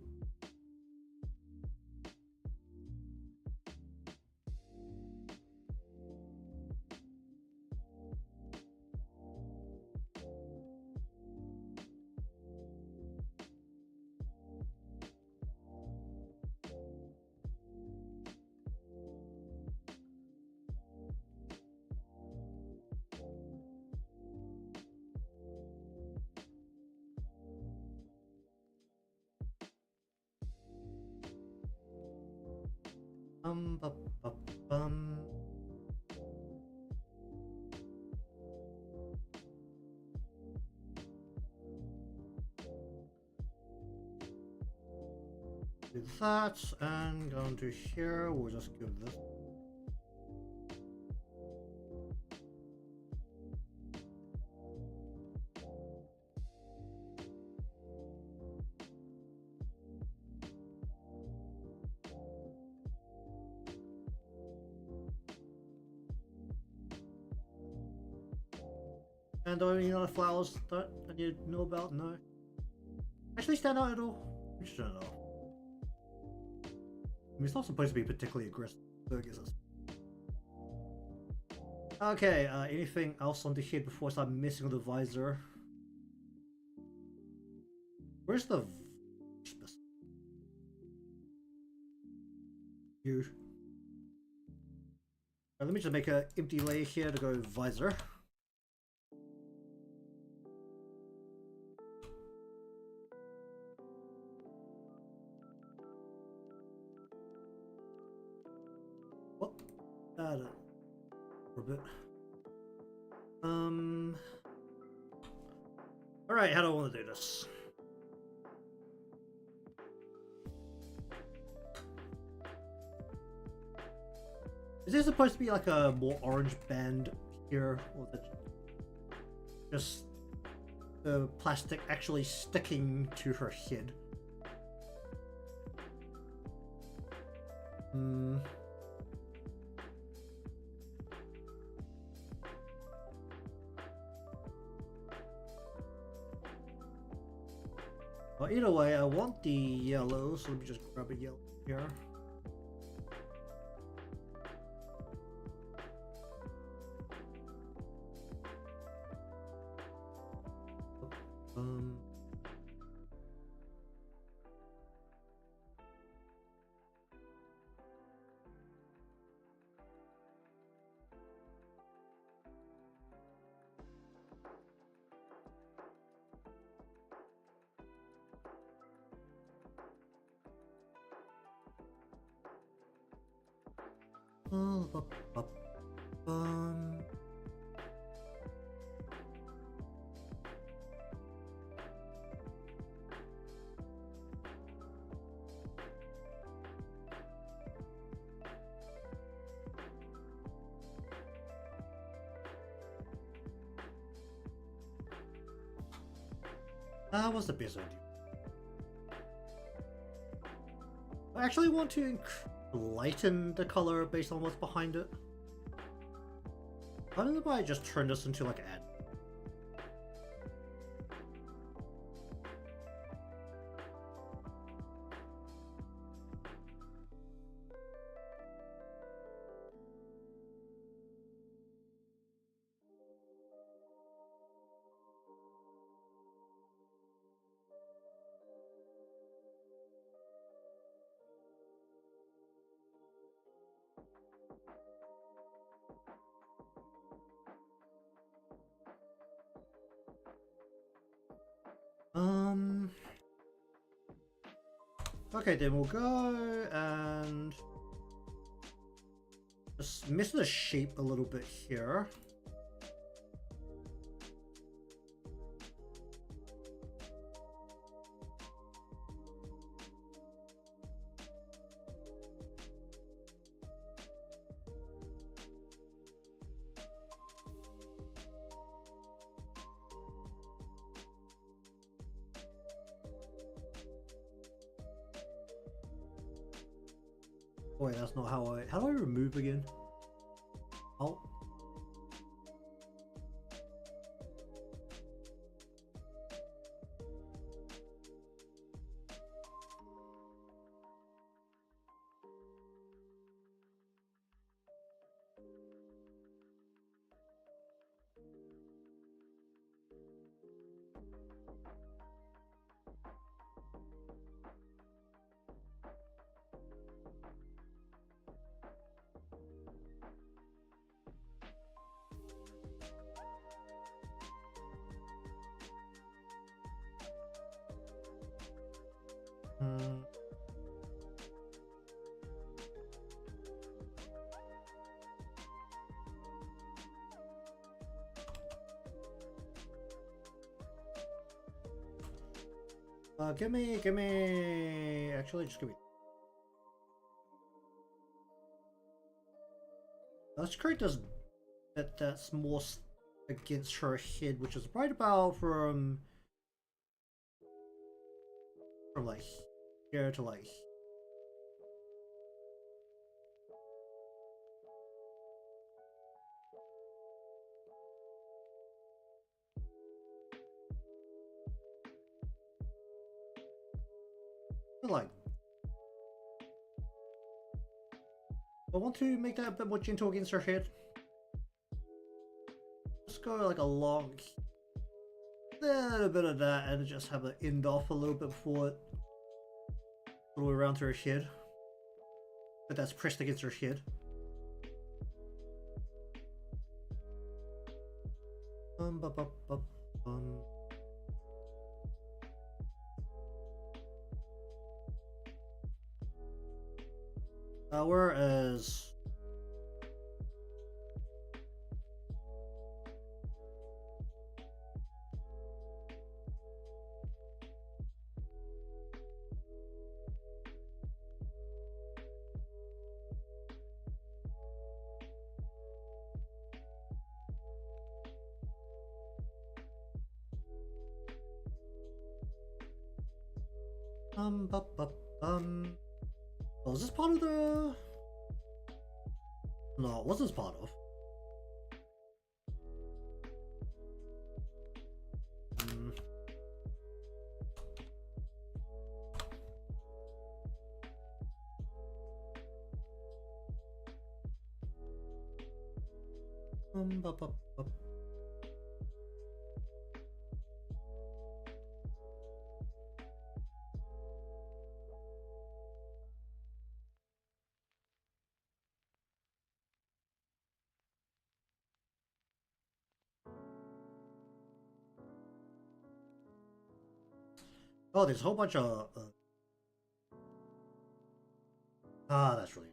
Bum. Do that, and going to here, we'll just give this. And are there any other flowers that you know about? No. Actually stand out at all? I just don't know. I mean, it's not supposed to be particularly aggressive, so I guess that's... Okay, anything else on the head before I start messing with the visor? Where's the... You. Let me just make an empty layer here to go visor. Alright, how do I want to do this? Is there supposed to be like a more orange band here, or just the plastic actually sticking to her head? Well, either way, I want the yellow, so let me just grab a yellow here. That was the best idea. I actually want to lighten the color based on what's behind it. I don't know if I just turn this into like an ad. Okay, then we'll go and just miss the shape a little bit here. Oh, wait, that's not how do I remove again? Oh. Give me, actually just give me. Let's create this bit that's more against her head, which is right about from like here to like. Like, I want to make that a bit more gentle against her head. Just go like a long little bit of that and just have it end off a little bit before it all the way around to her head. But that's pressed against her head. Whereas Bup, bup, oh, is this part of the... No, what's this part of? Bup, bup, bup. Oh, there's a whole bunch of... that's really...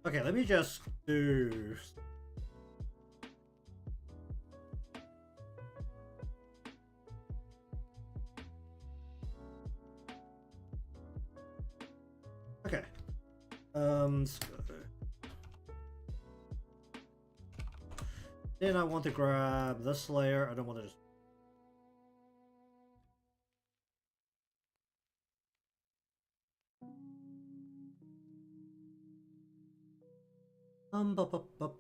Okay, let me just do... Okay. Let's go. Then I want to grab this layer. I don't want to just... Bup, bup, bup,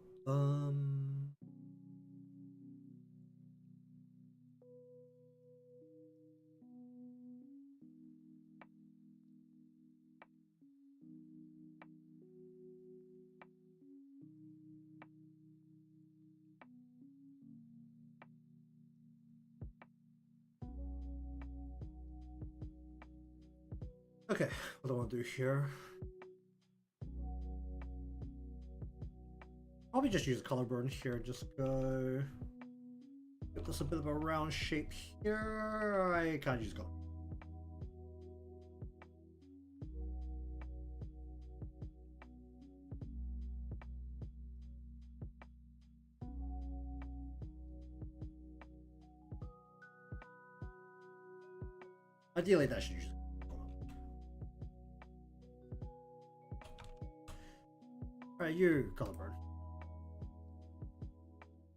Okay, what do I want to do here? Probably just use color burn here. Just go... Give this a bit of a round shape here. I can't use color. Ideally, that should use. Alright, you color burn.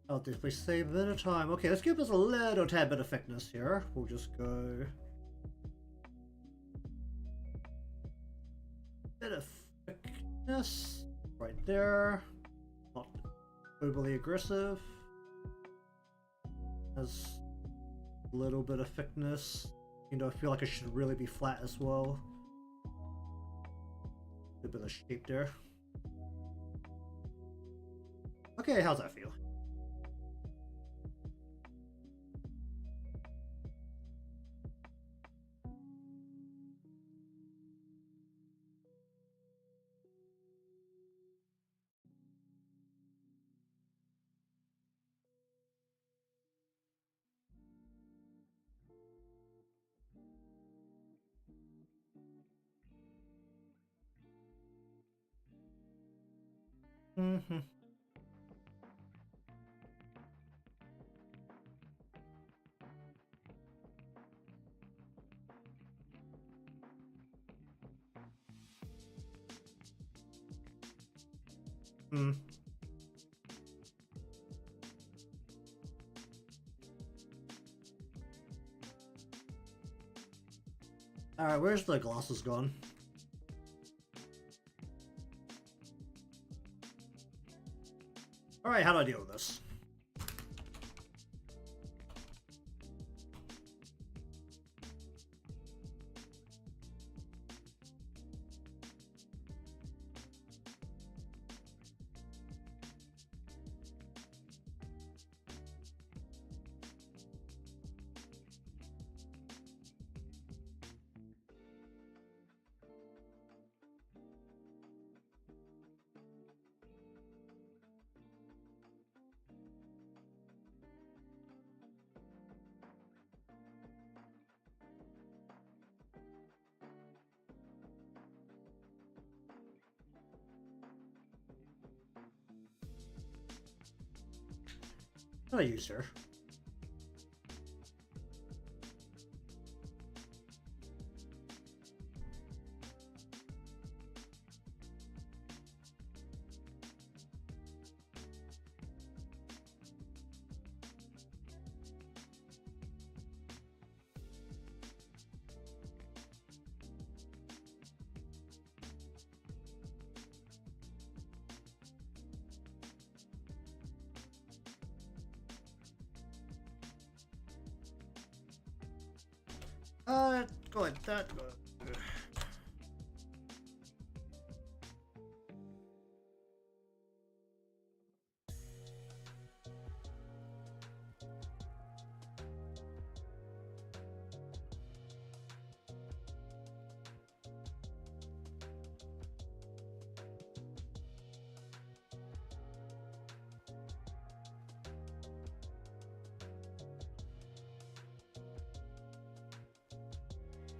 I'll definitely save a bit of time. Okay, let's give us a little tad bit of thickness here. We'll just go... Bit of thickness right there. Not overly aggressive. Has a little bit of thickness. You know, I feel like it should really be flat as well. A bit of shape there. Okay, how's that feel? Mm-hmm. Mm. Alright, where's the glasses gone? Alright, how do I deal with this? What do I use here? Go like that.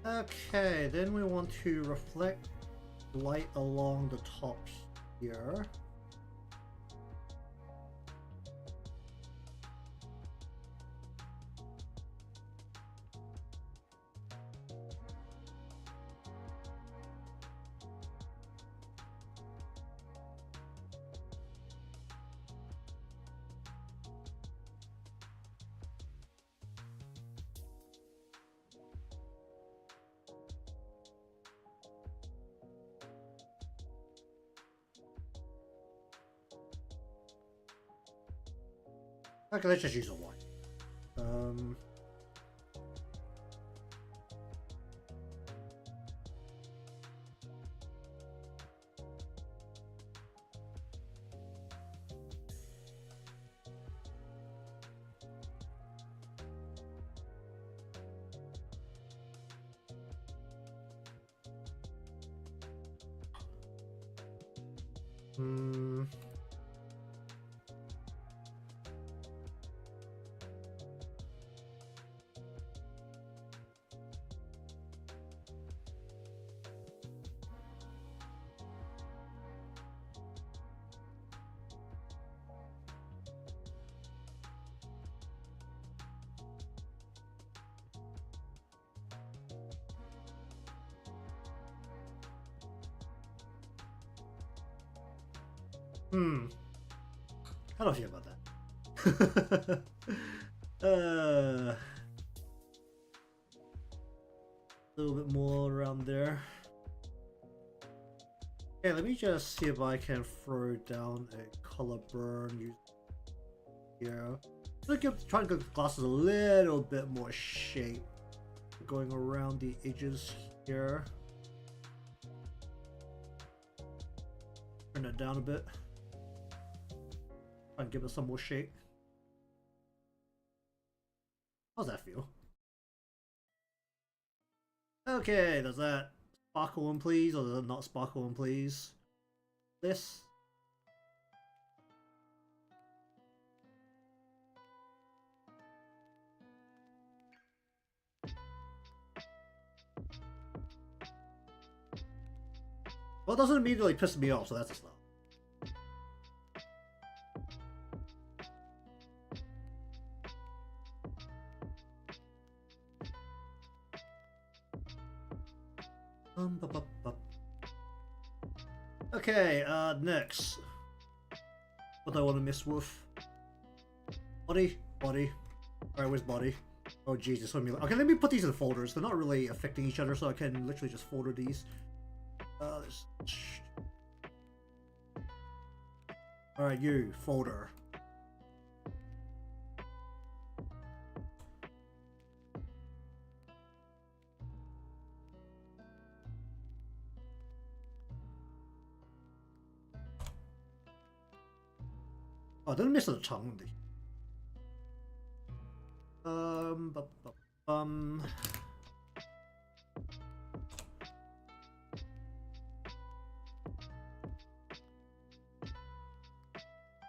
Okay, then we want to reflect light along the top here. Okay, let's just use a white. How do I feel about that? A little bit more around there. Okay, let me just see if I can throw down a color burn here. Try to give the glasses a little bit more shape. Going around the edges here. Turn it down a bit. Try and give it some more shape. How's that feel? Okay, does that sparkle and please, or does it not sparkle and please? This? Well, it doesn't immediately piss me off, so that's a slow. Okay, next. What do I want to miss with? Body? Body. Alright, where's body? Oh Jesus, okay, let me put these in folders. They're not really affecting each other, so I can literally just folder these. Alright, you, folder. Oh, didn't miss the tongue.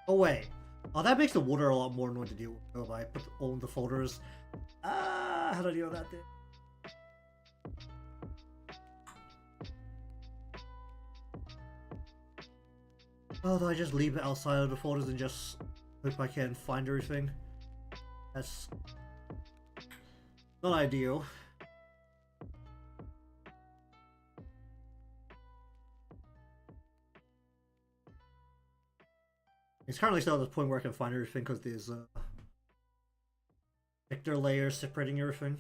Oh wait. Oh, that makes the water a lot more annoying to deal with if I put all in the folders. How do I deal with that then? Oh, do I just leave it outside of the folders and just hope I can find everything? That's not ideal. It's currently still at the point where I can find everything because there's vector layers separating everything.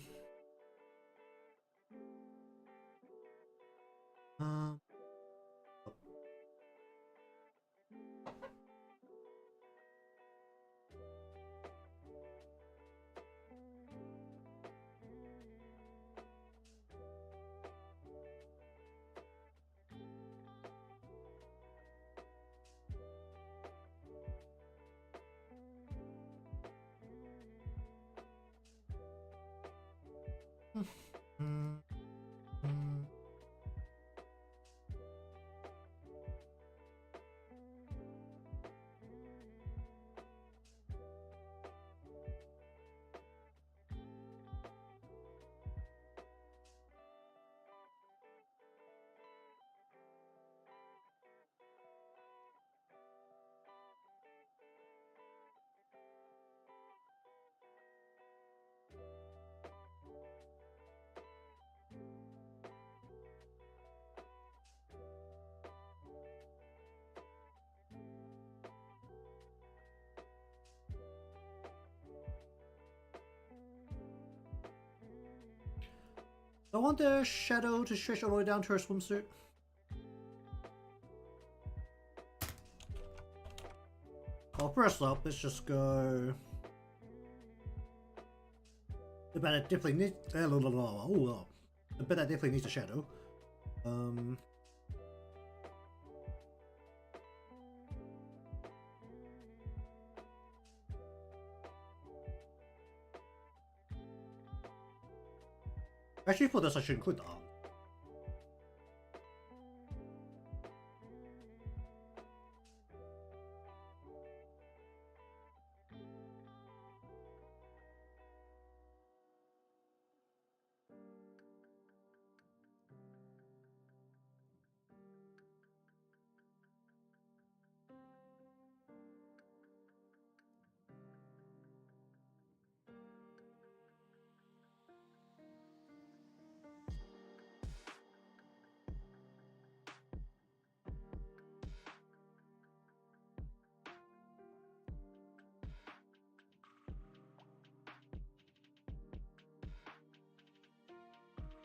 I want the shadow to stretch all the way down to her swimsuit. Well, first up, let's just go. The bed definitely needs. The bed definitely needs a shadow. Actually, for this, I should include the arm.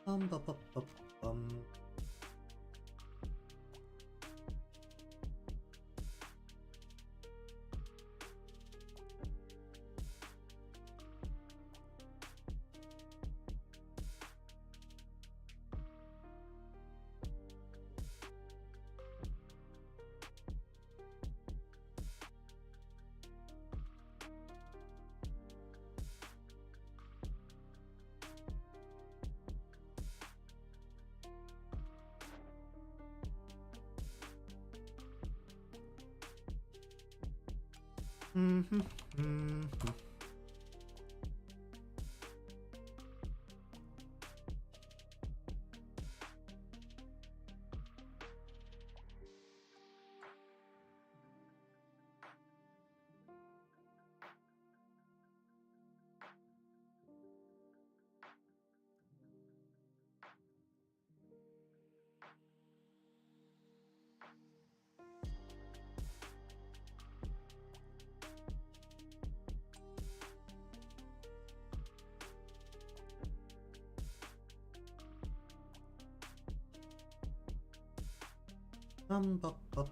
Bum, bum, bum, bum. Bup, bup, bup,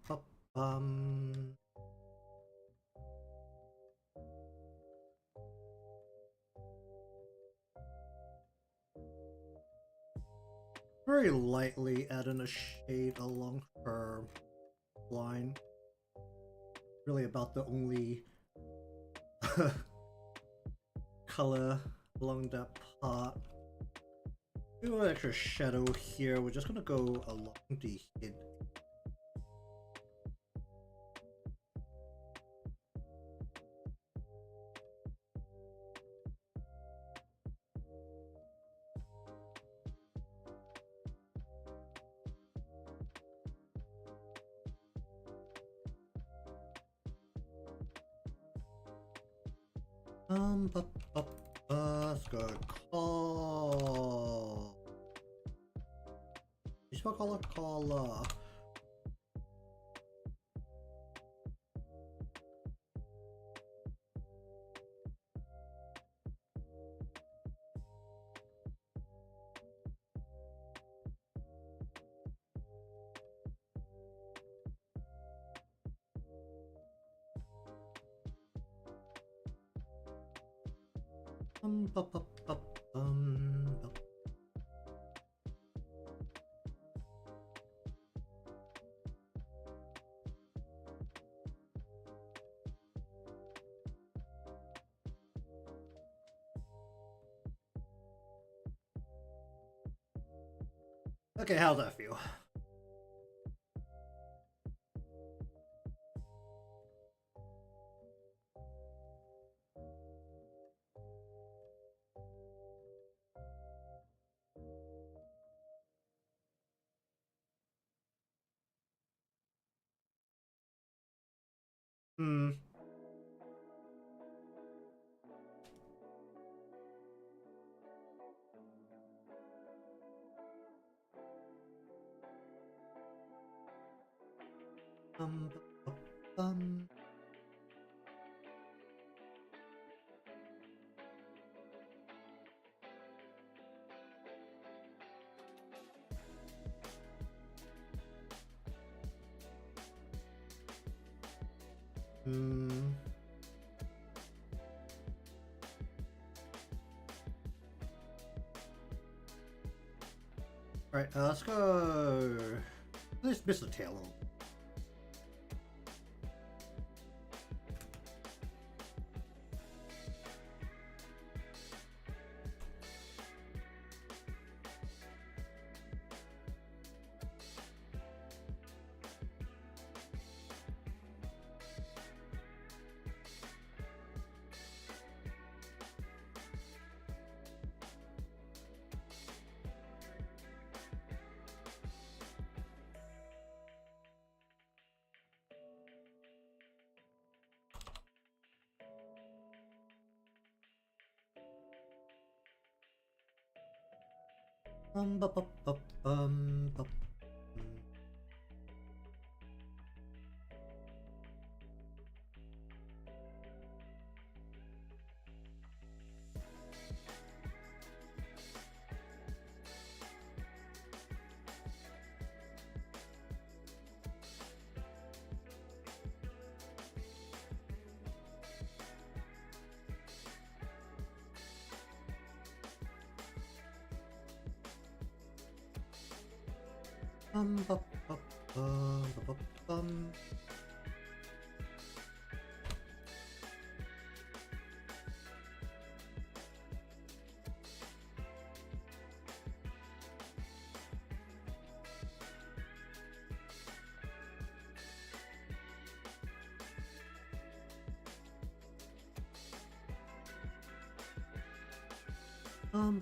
bup, bup, very lightly add in a shade along her line. Really about the only color along that part. Do an extra shadow here. We're just gonna go along the head. Let's go call. You spell color? Color. Bup, bup, bup, bup. Okay, how's that feel? Bup, bup, Alright, let's go. Let's miss the tail a little. Bup, bup, bup, bup. Bup, bup, bup, bup,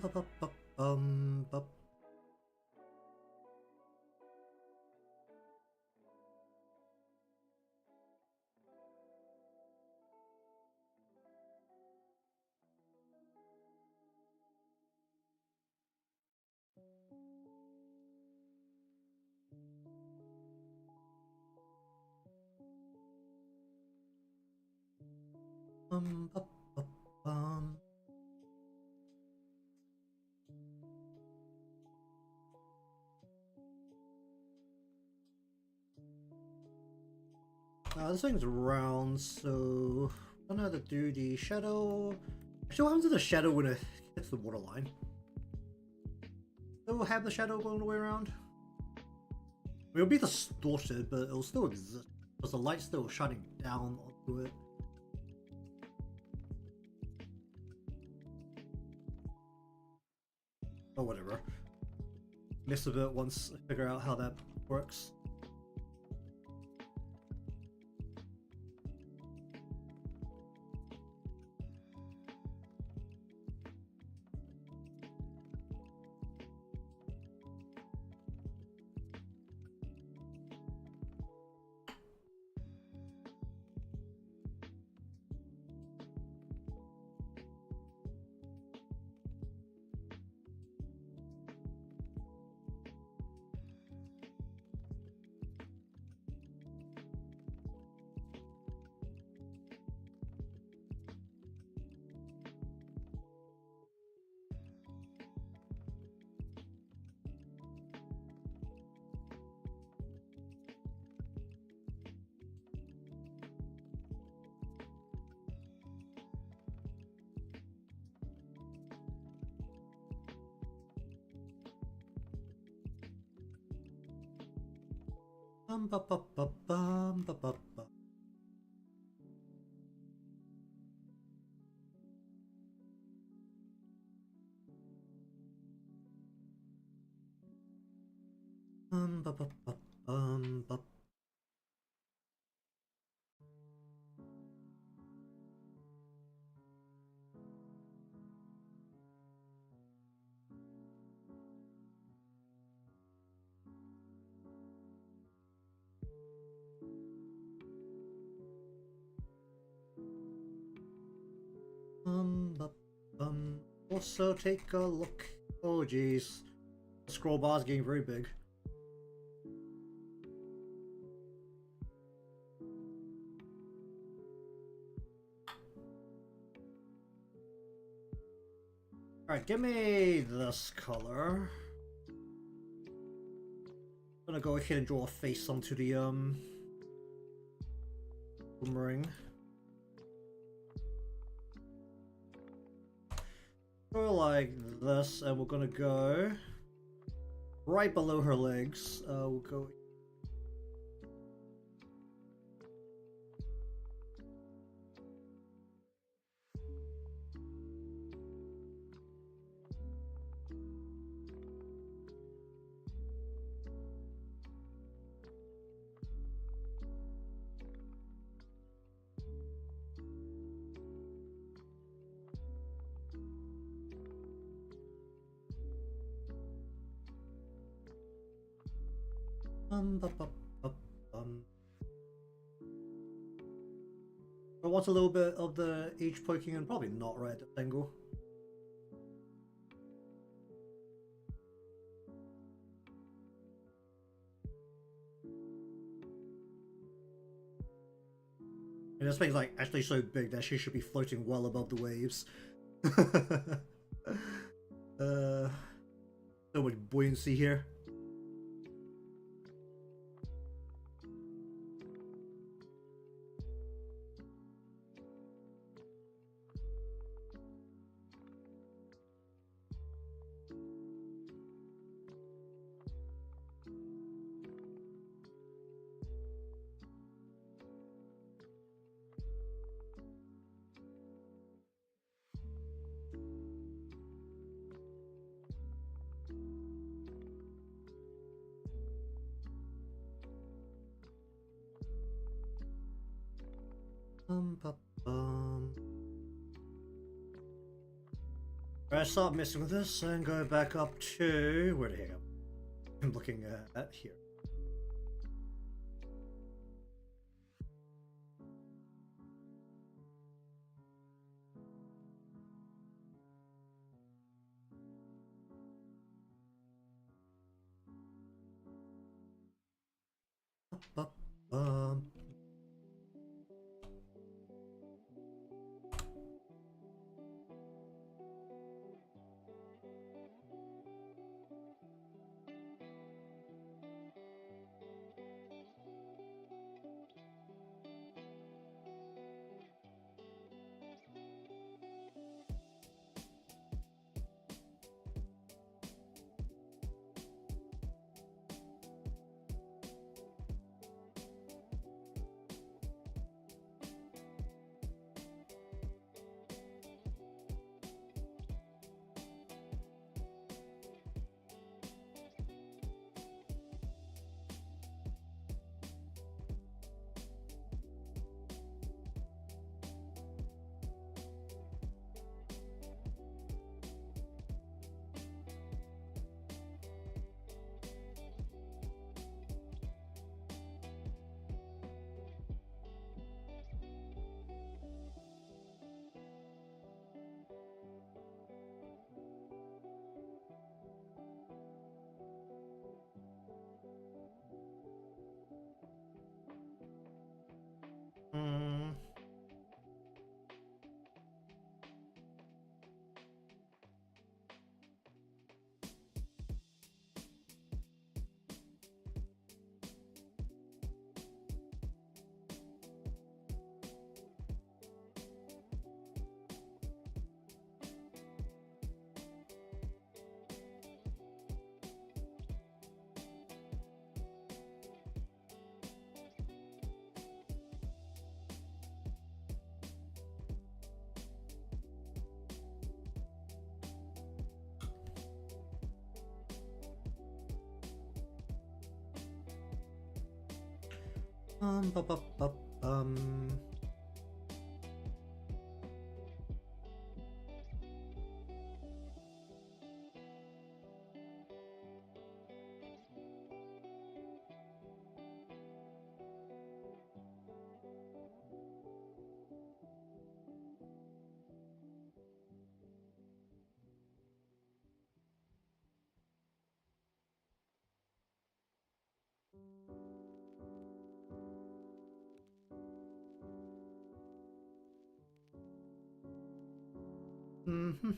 bup, bup, bup, bup. Ba, ba, bum. This thing's round, so I don't know how to do the shadow. Actually, what happens to the shadow when it hits the waterline? It will have the shadow going the way around. I mean, it'll be distorted, but it'll still exist because the light's still shining down onto it. Or whatever. Miss a bit once I figure out how that works. Ba ba ba bum ba ba ba. Ba ba ba ba. Ba bum. Also take a look. Oh geez, the scroll bar's getting very big. Alright, give me this color. I'm gonna go ahead and draw a face onto the boomerang. Go like this, and we're gonna go right below her legs. We'll go. Ba, ba, ba, I want a little bit of the edge poking in, probably not right at the angle. And this thing's like actually so big that she should be floating well above the waves. So much buoyancy here. Ba, bum. I start messing with this and go back up to where the heck I'm looking at here. Ba, bum. Bu- bu- bu- um. Mm-hmm.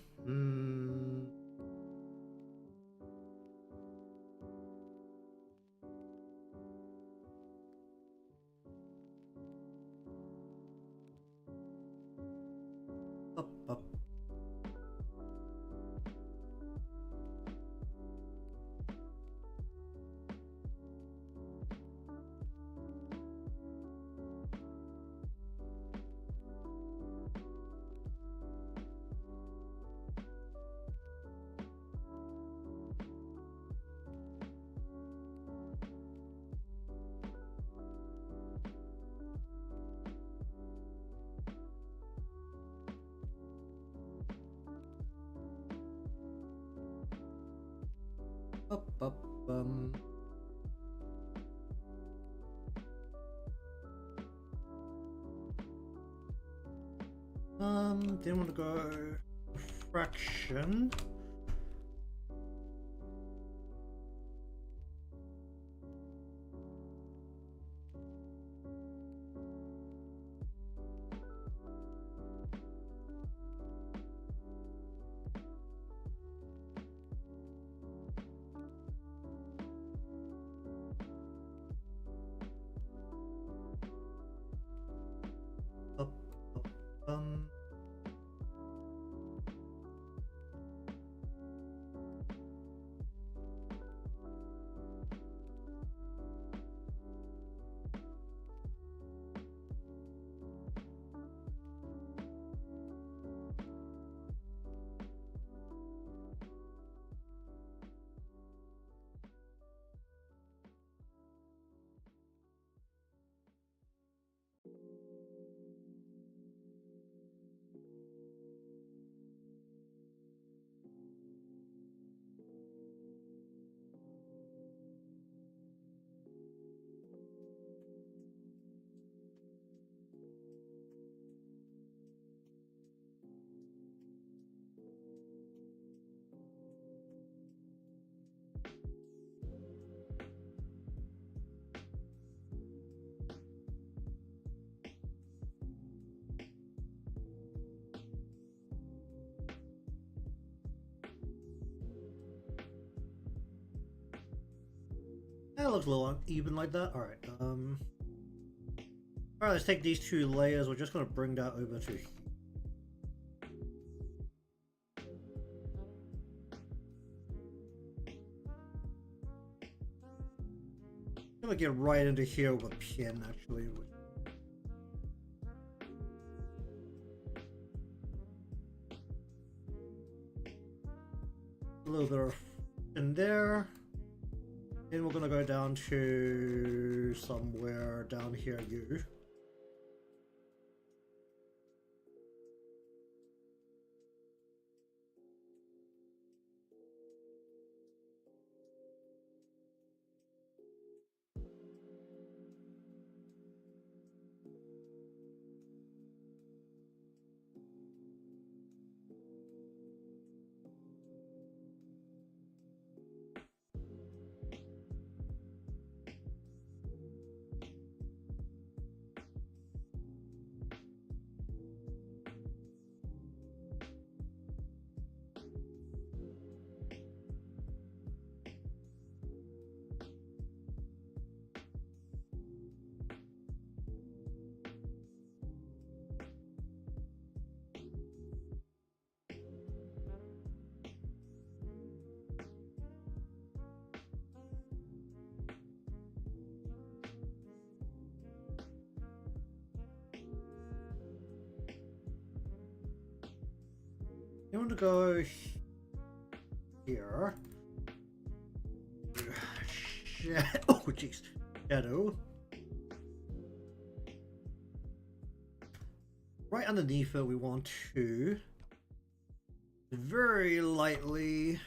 Up, up. Up, up, then want to go fraction. Up, up, that looks a little uneven like that. Alright, alright, let's take these two layers. We're just gonna bring that over to I'm gonna get right into here with a pin actually. A little bit of in there. Then we're gonna go down to somewhere down here, you. You want to go here. Oh jeez. Shadow. right underneath it, we want to very lightly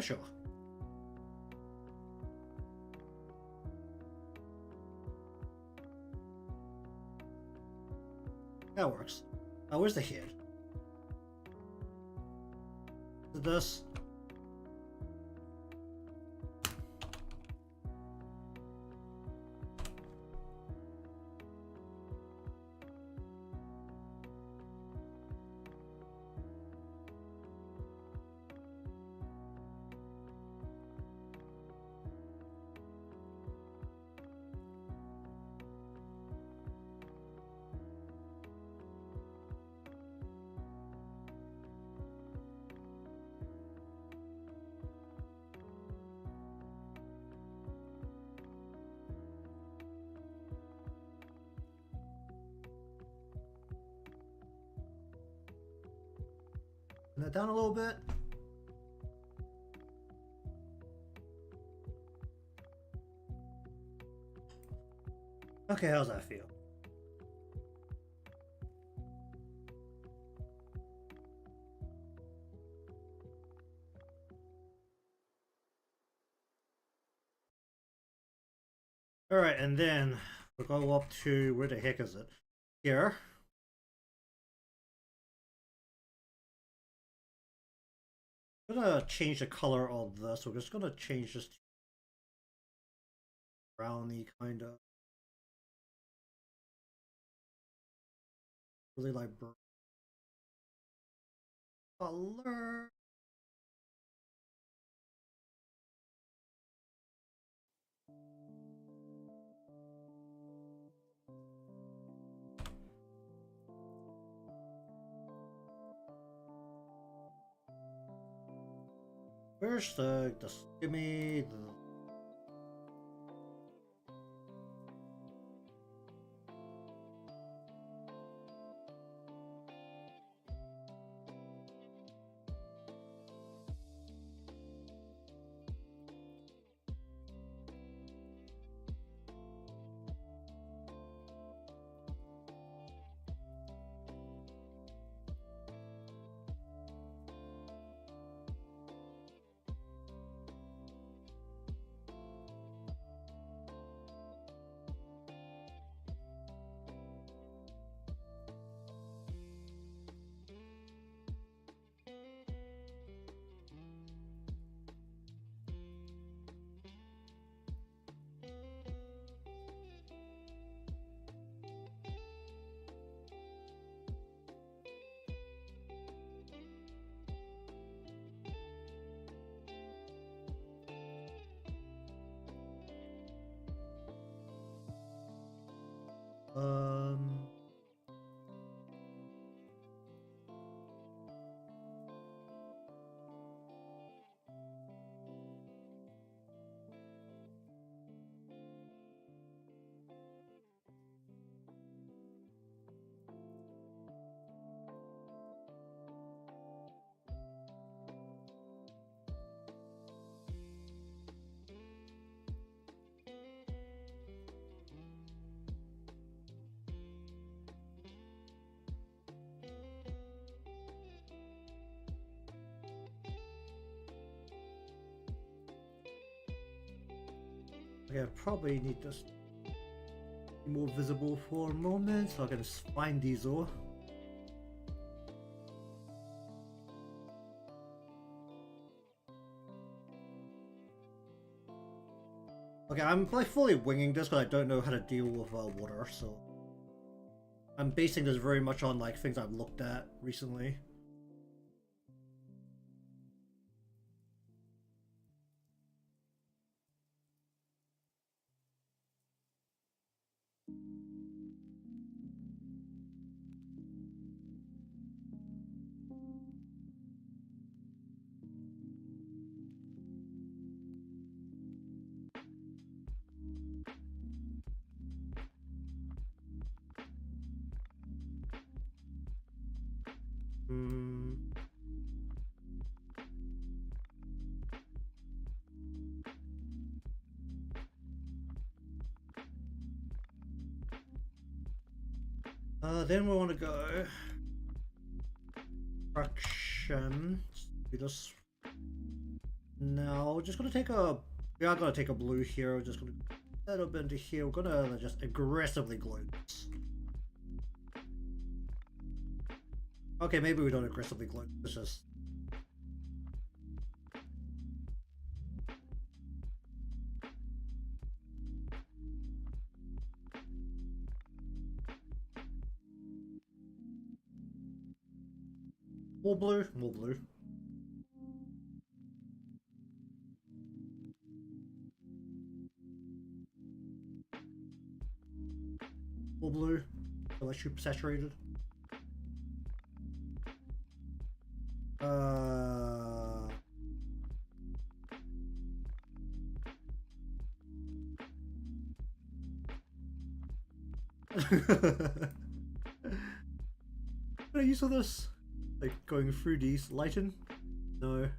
sure. That works. Oh, where's the head? This. That down a little bit. Okay, how's that feel? Alright, and then we'll go up to, where the heck is it? Here. I'm gonna change the color of this. We're just gonna change this to browny kind of. Really like color. Where's the give me the um okay, I probably need this more visible for a moment so I can just find these all. Okay, I'm like fully winging this because I don't know how to deal with water, so I'm basing this very much on like things I've looked at recently. Hmm. Then we want to go fraction. Do this now. We're just gonna take a. We are gonna take a blue here. We're just gonna a little bit into here. We're gonna just aggressively glue this. Okay, maybe we don't aggressively glue. It's just. More blue, more blue. More blue. So like super saturated. What are you saw this? Like going through these. Lighten? No.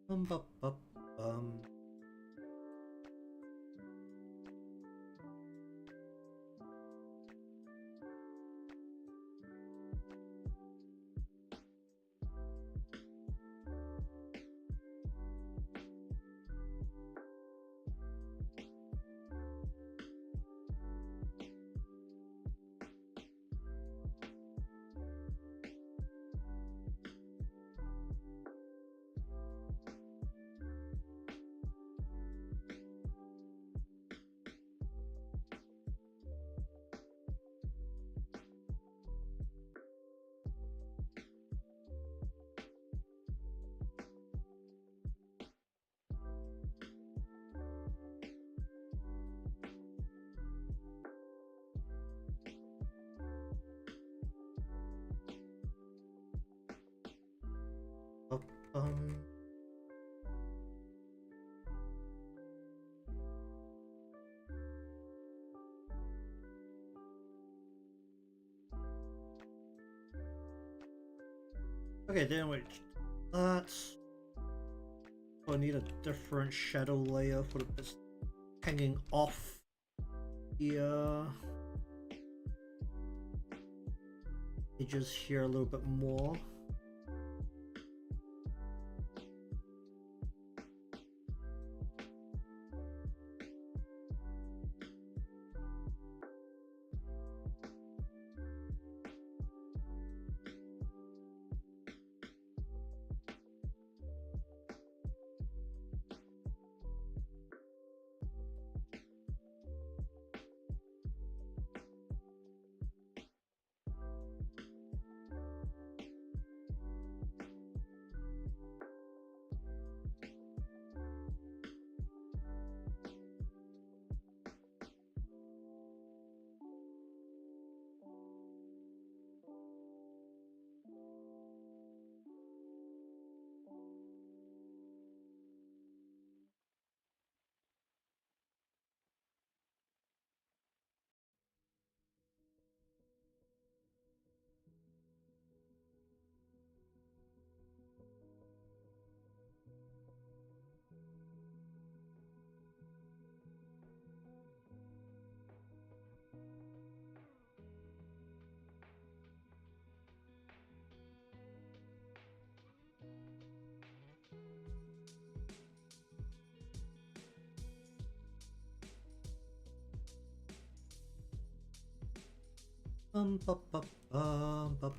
Bum, bum. Um, okay, then we that's. I need a different shadow layer for the bits hanging off the edges here a little bit more. Ba, ba, ba.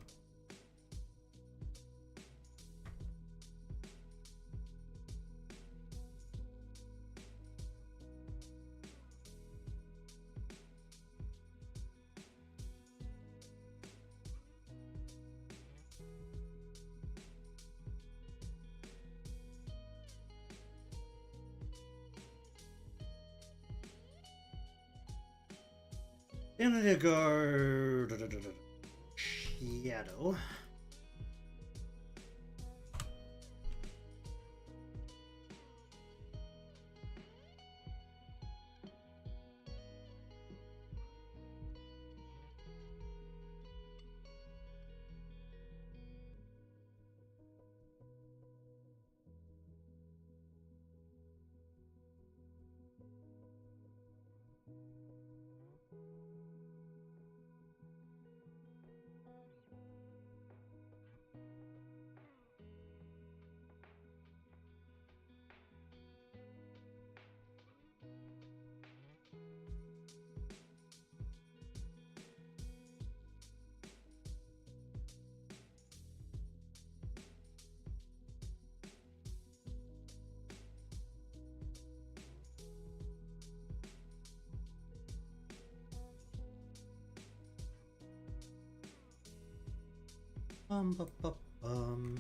Indigo shadow. Ba, ba, bum.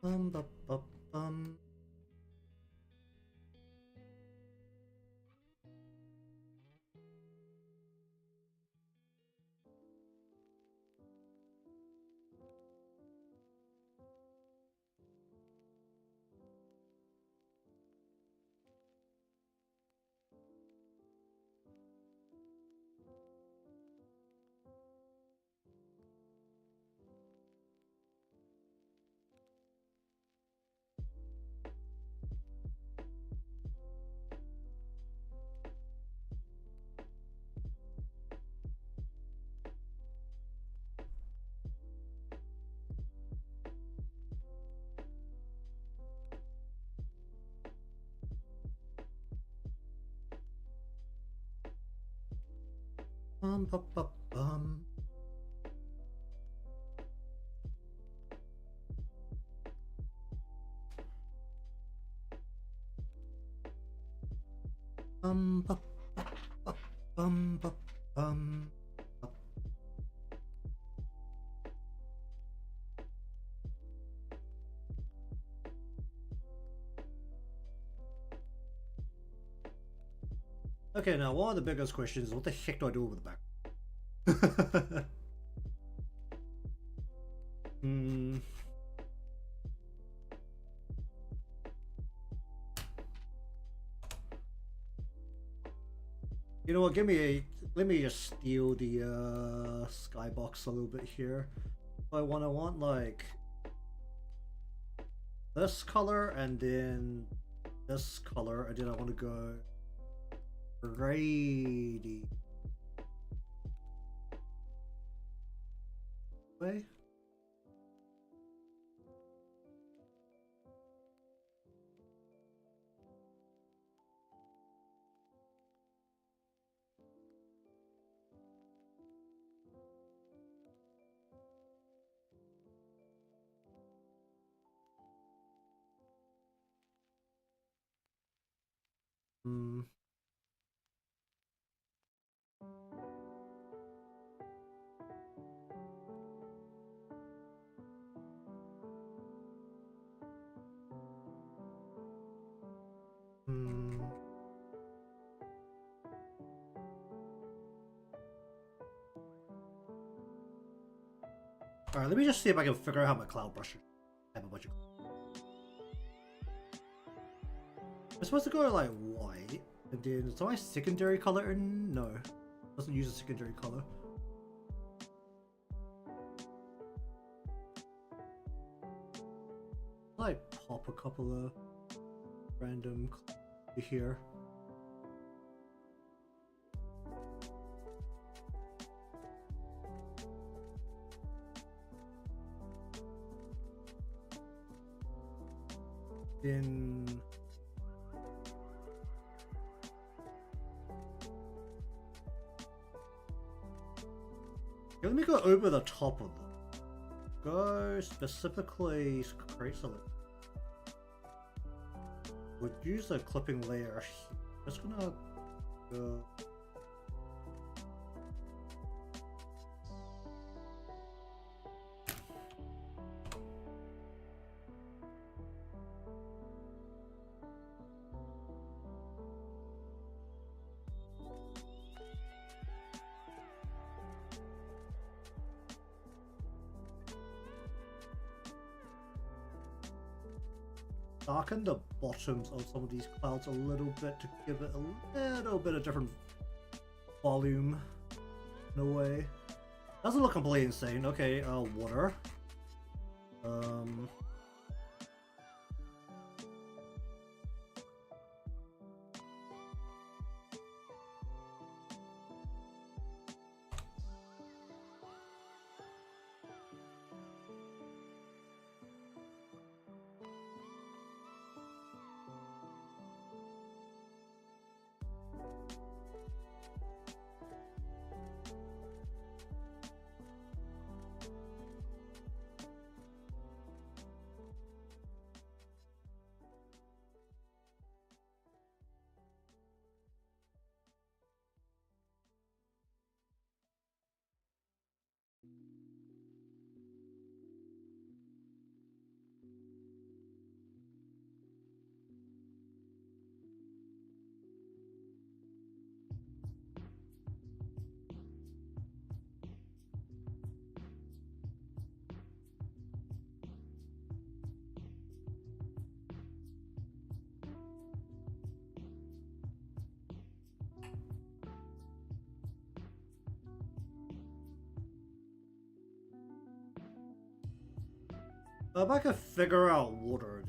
Ba, ba, bum. Ba, ba, bum. Ba, ba, ba, bum, ba, bum. Okay, now one of the biggest questions is what the heck do I do with the back? Hmm. You know what? Let me just steal the skybox a little bit here. I want like this color and then this color, and then I want to go grady way. Hmm. Hmm. Alright, let me just see if I can figure out how my cloud brush should have a bunch of. I'm supposed to go like white, and then is my secondary color in? No, it doesn't use a secondary color. Like pop a couple of random here. Then let me go over the top of them. Go specifically create select. Would use a clipping layer. Just gonna go. Darken the bottoms of some of these clouds a little bit to give it a little bit of different volume in a way. Doesn't look completely insane. Okay, water. If I could figure out water.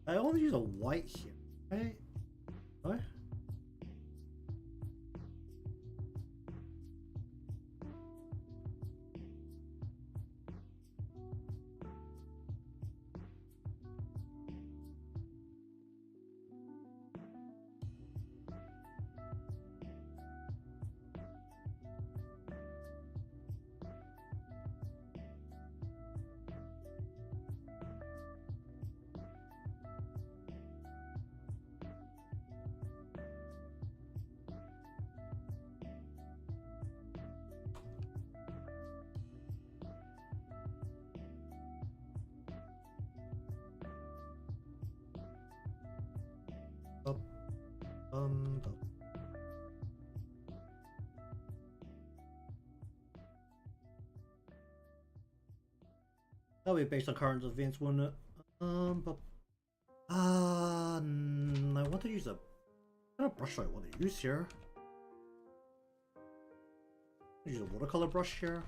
I only use a white here, right? What? That'll be based on current events, wouldn't it? But I want to use a what kind of brush do I want to use here? Use a watercolor brush here.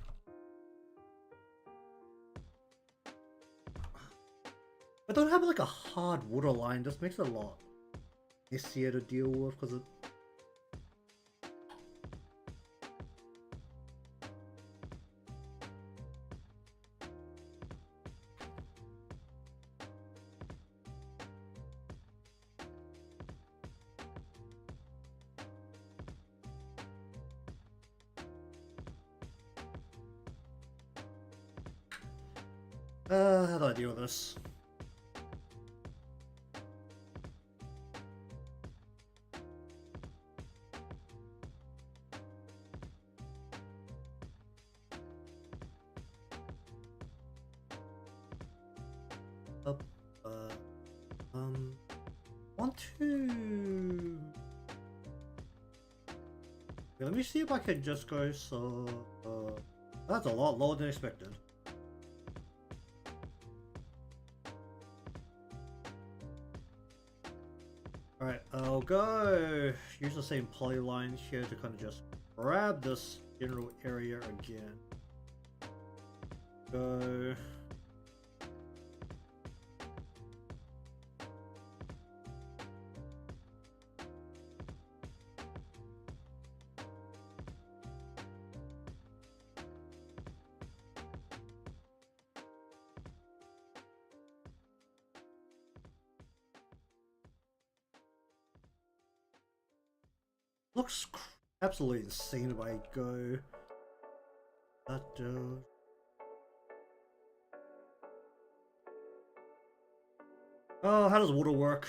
I don't have like a hard waterline. This makes it a lot easier to deal with because it. How do I deal with this? Up, want to... Okay, let me see if I can just go so... that's a lot lower than expected. Alright, I'll go use the same polyline here to kind of just grab this general area again. Go... Looks absolutely insane if I go that oh, how does water work?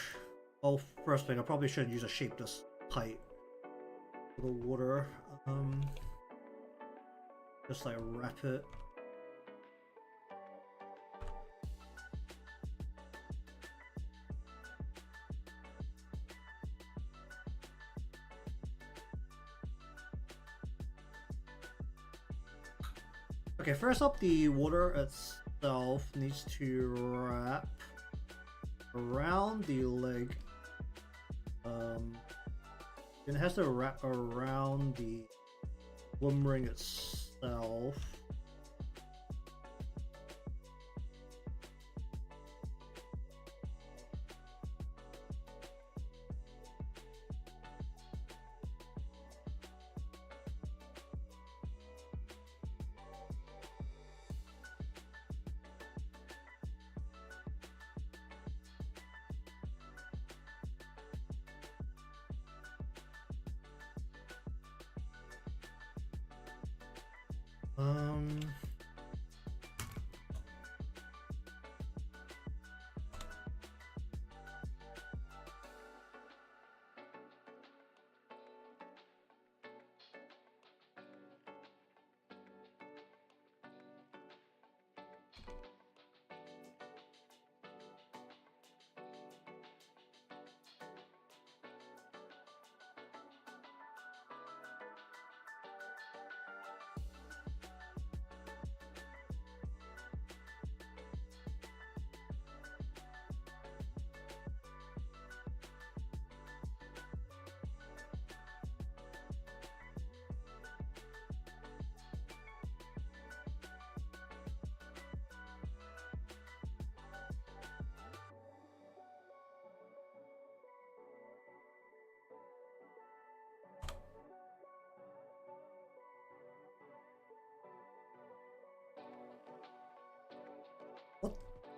Oh, first thing, I probably shouldn't use a shape this tight for the water. Just like wrap it. Okay, first up, the water itself needs to wrap around the leg. Then it has to wrap around the swim ring itself.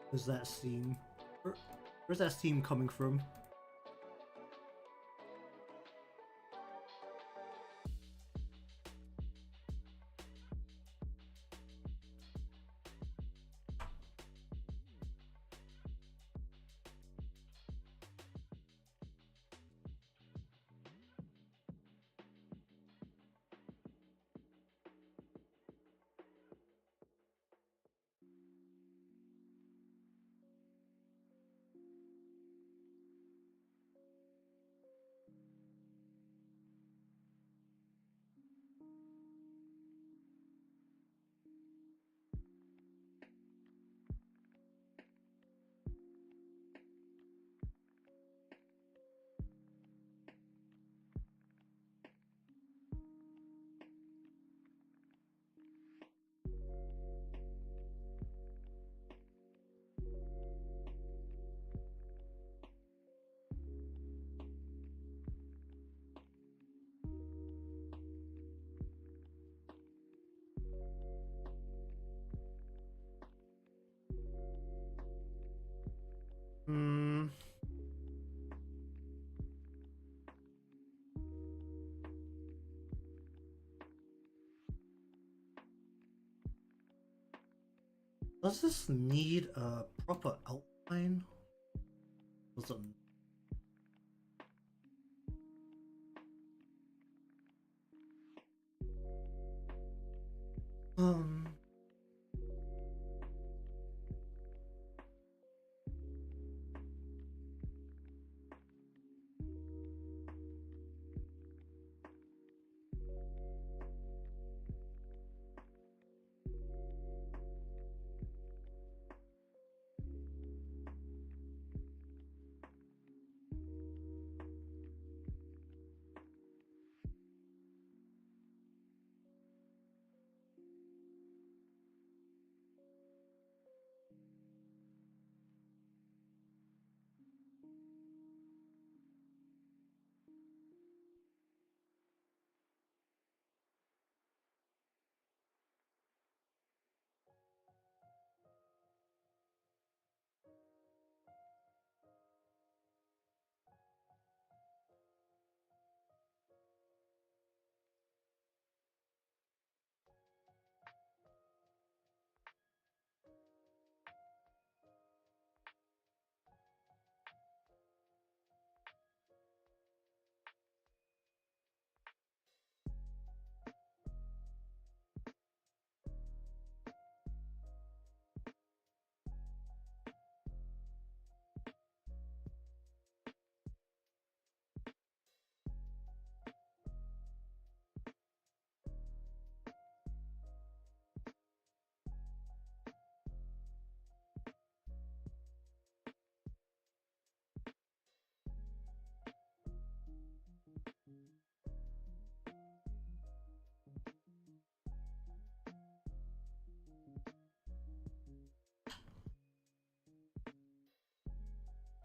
What is that steam? Where's that steam coming from? Does this need a proper outline? Was it...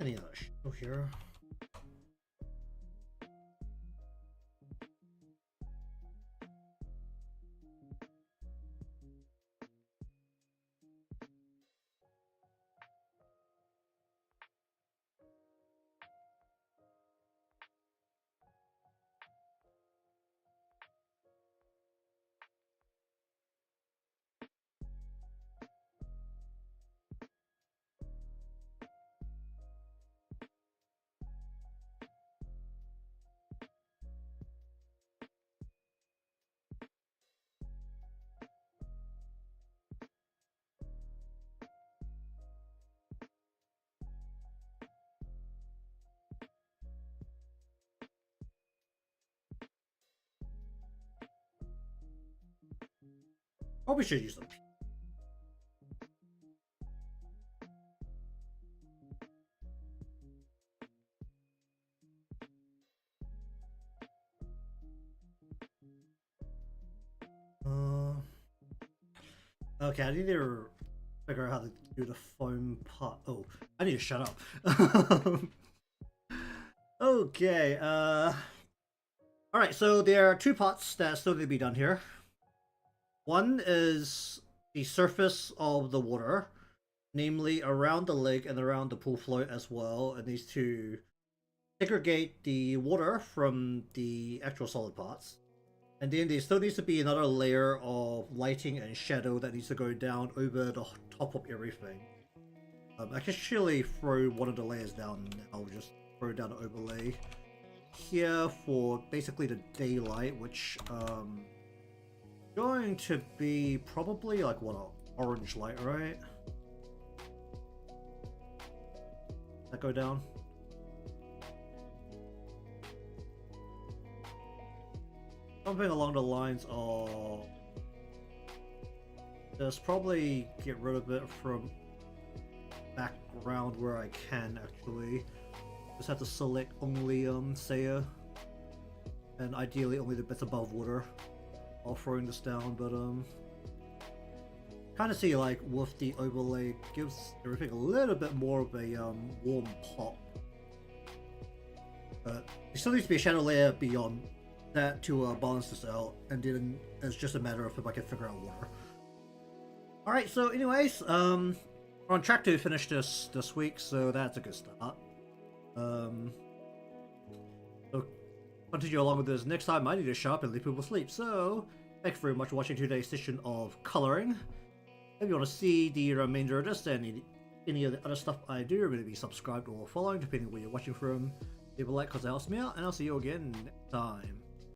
Any other show here? Probably should use them. Okay, I need to figure out how to do the foam part. Oh, I need to shut up. Okay, alright, so there are two parts that still need to be done here. One is the surface of the water, namely around the lake and around the pool float as well. It needs to segregate the water from the actual solid parts. And then there still needs to be another layer of lighting and shadow that needs to go down over the top of everything. I can actually throw one of the layers down. I'll just throw down an overlay here for basically the daylight, which going to be probably like what, a orange light, right? That go down. Something along the lines of just probably get rid of it from background where I can actually. Just have to select only Seia, and ideally only the bits above water while throwing this down, but kind of see like with the overlay gives everything a little bit more of a warm pop. But there still needs to be a shadow layer beyond that to balance this out, and then it's just a matter of if I can figure out water. Alright, so anyways, we're on track to finish this week, so that's a good start. So continue along with this. Next time I need to shut up and leave people asleep. So thanks very much for watching today's session of coloring, If you want to see the remainder of this and any of the other stuff I do, remember to be subscribed or following, depending on where you're watching from. Leave a like because it helps me out, and I'll see you again next time.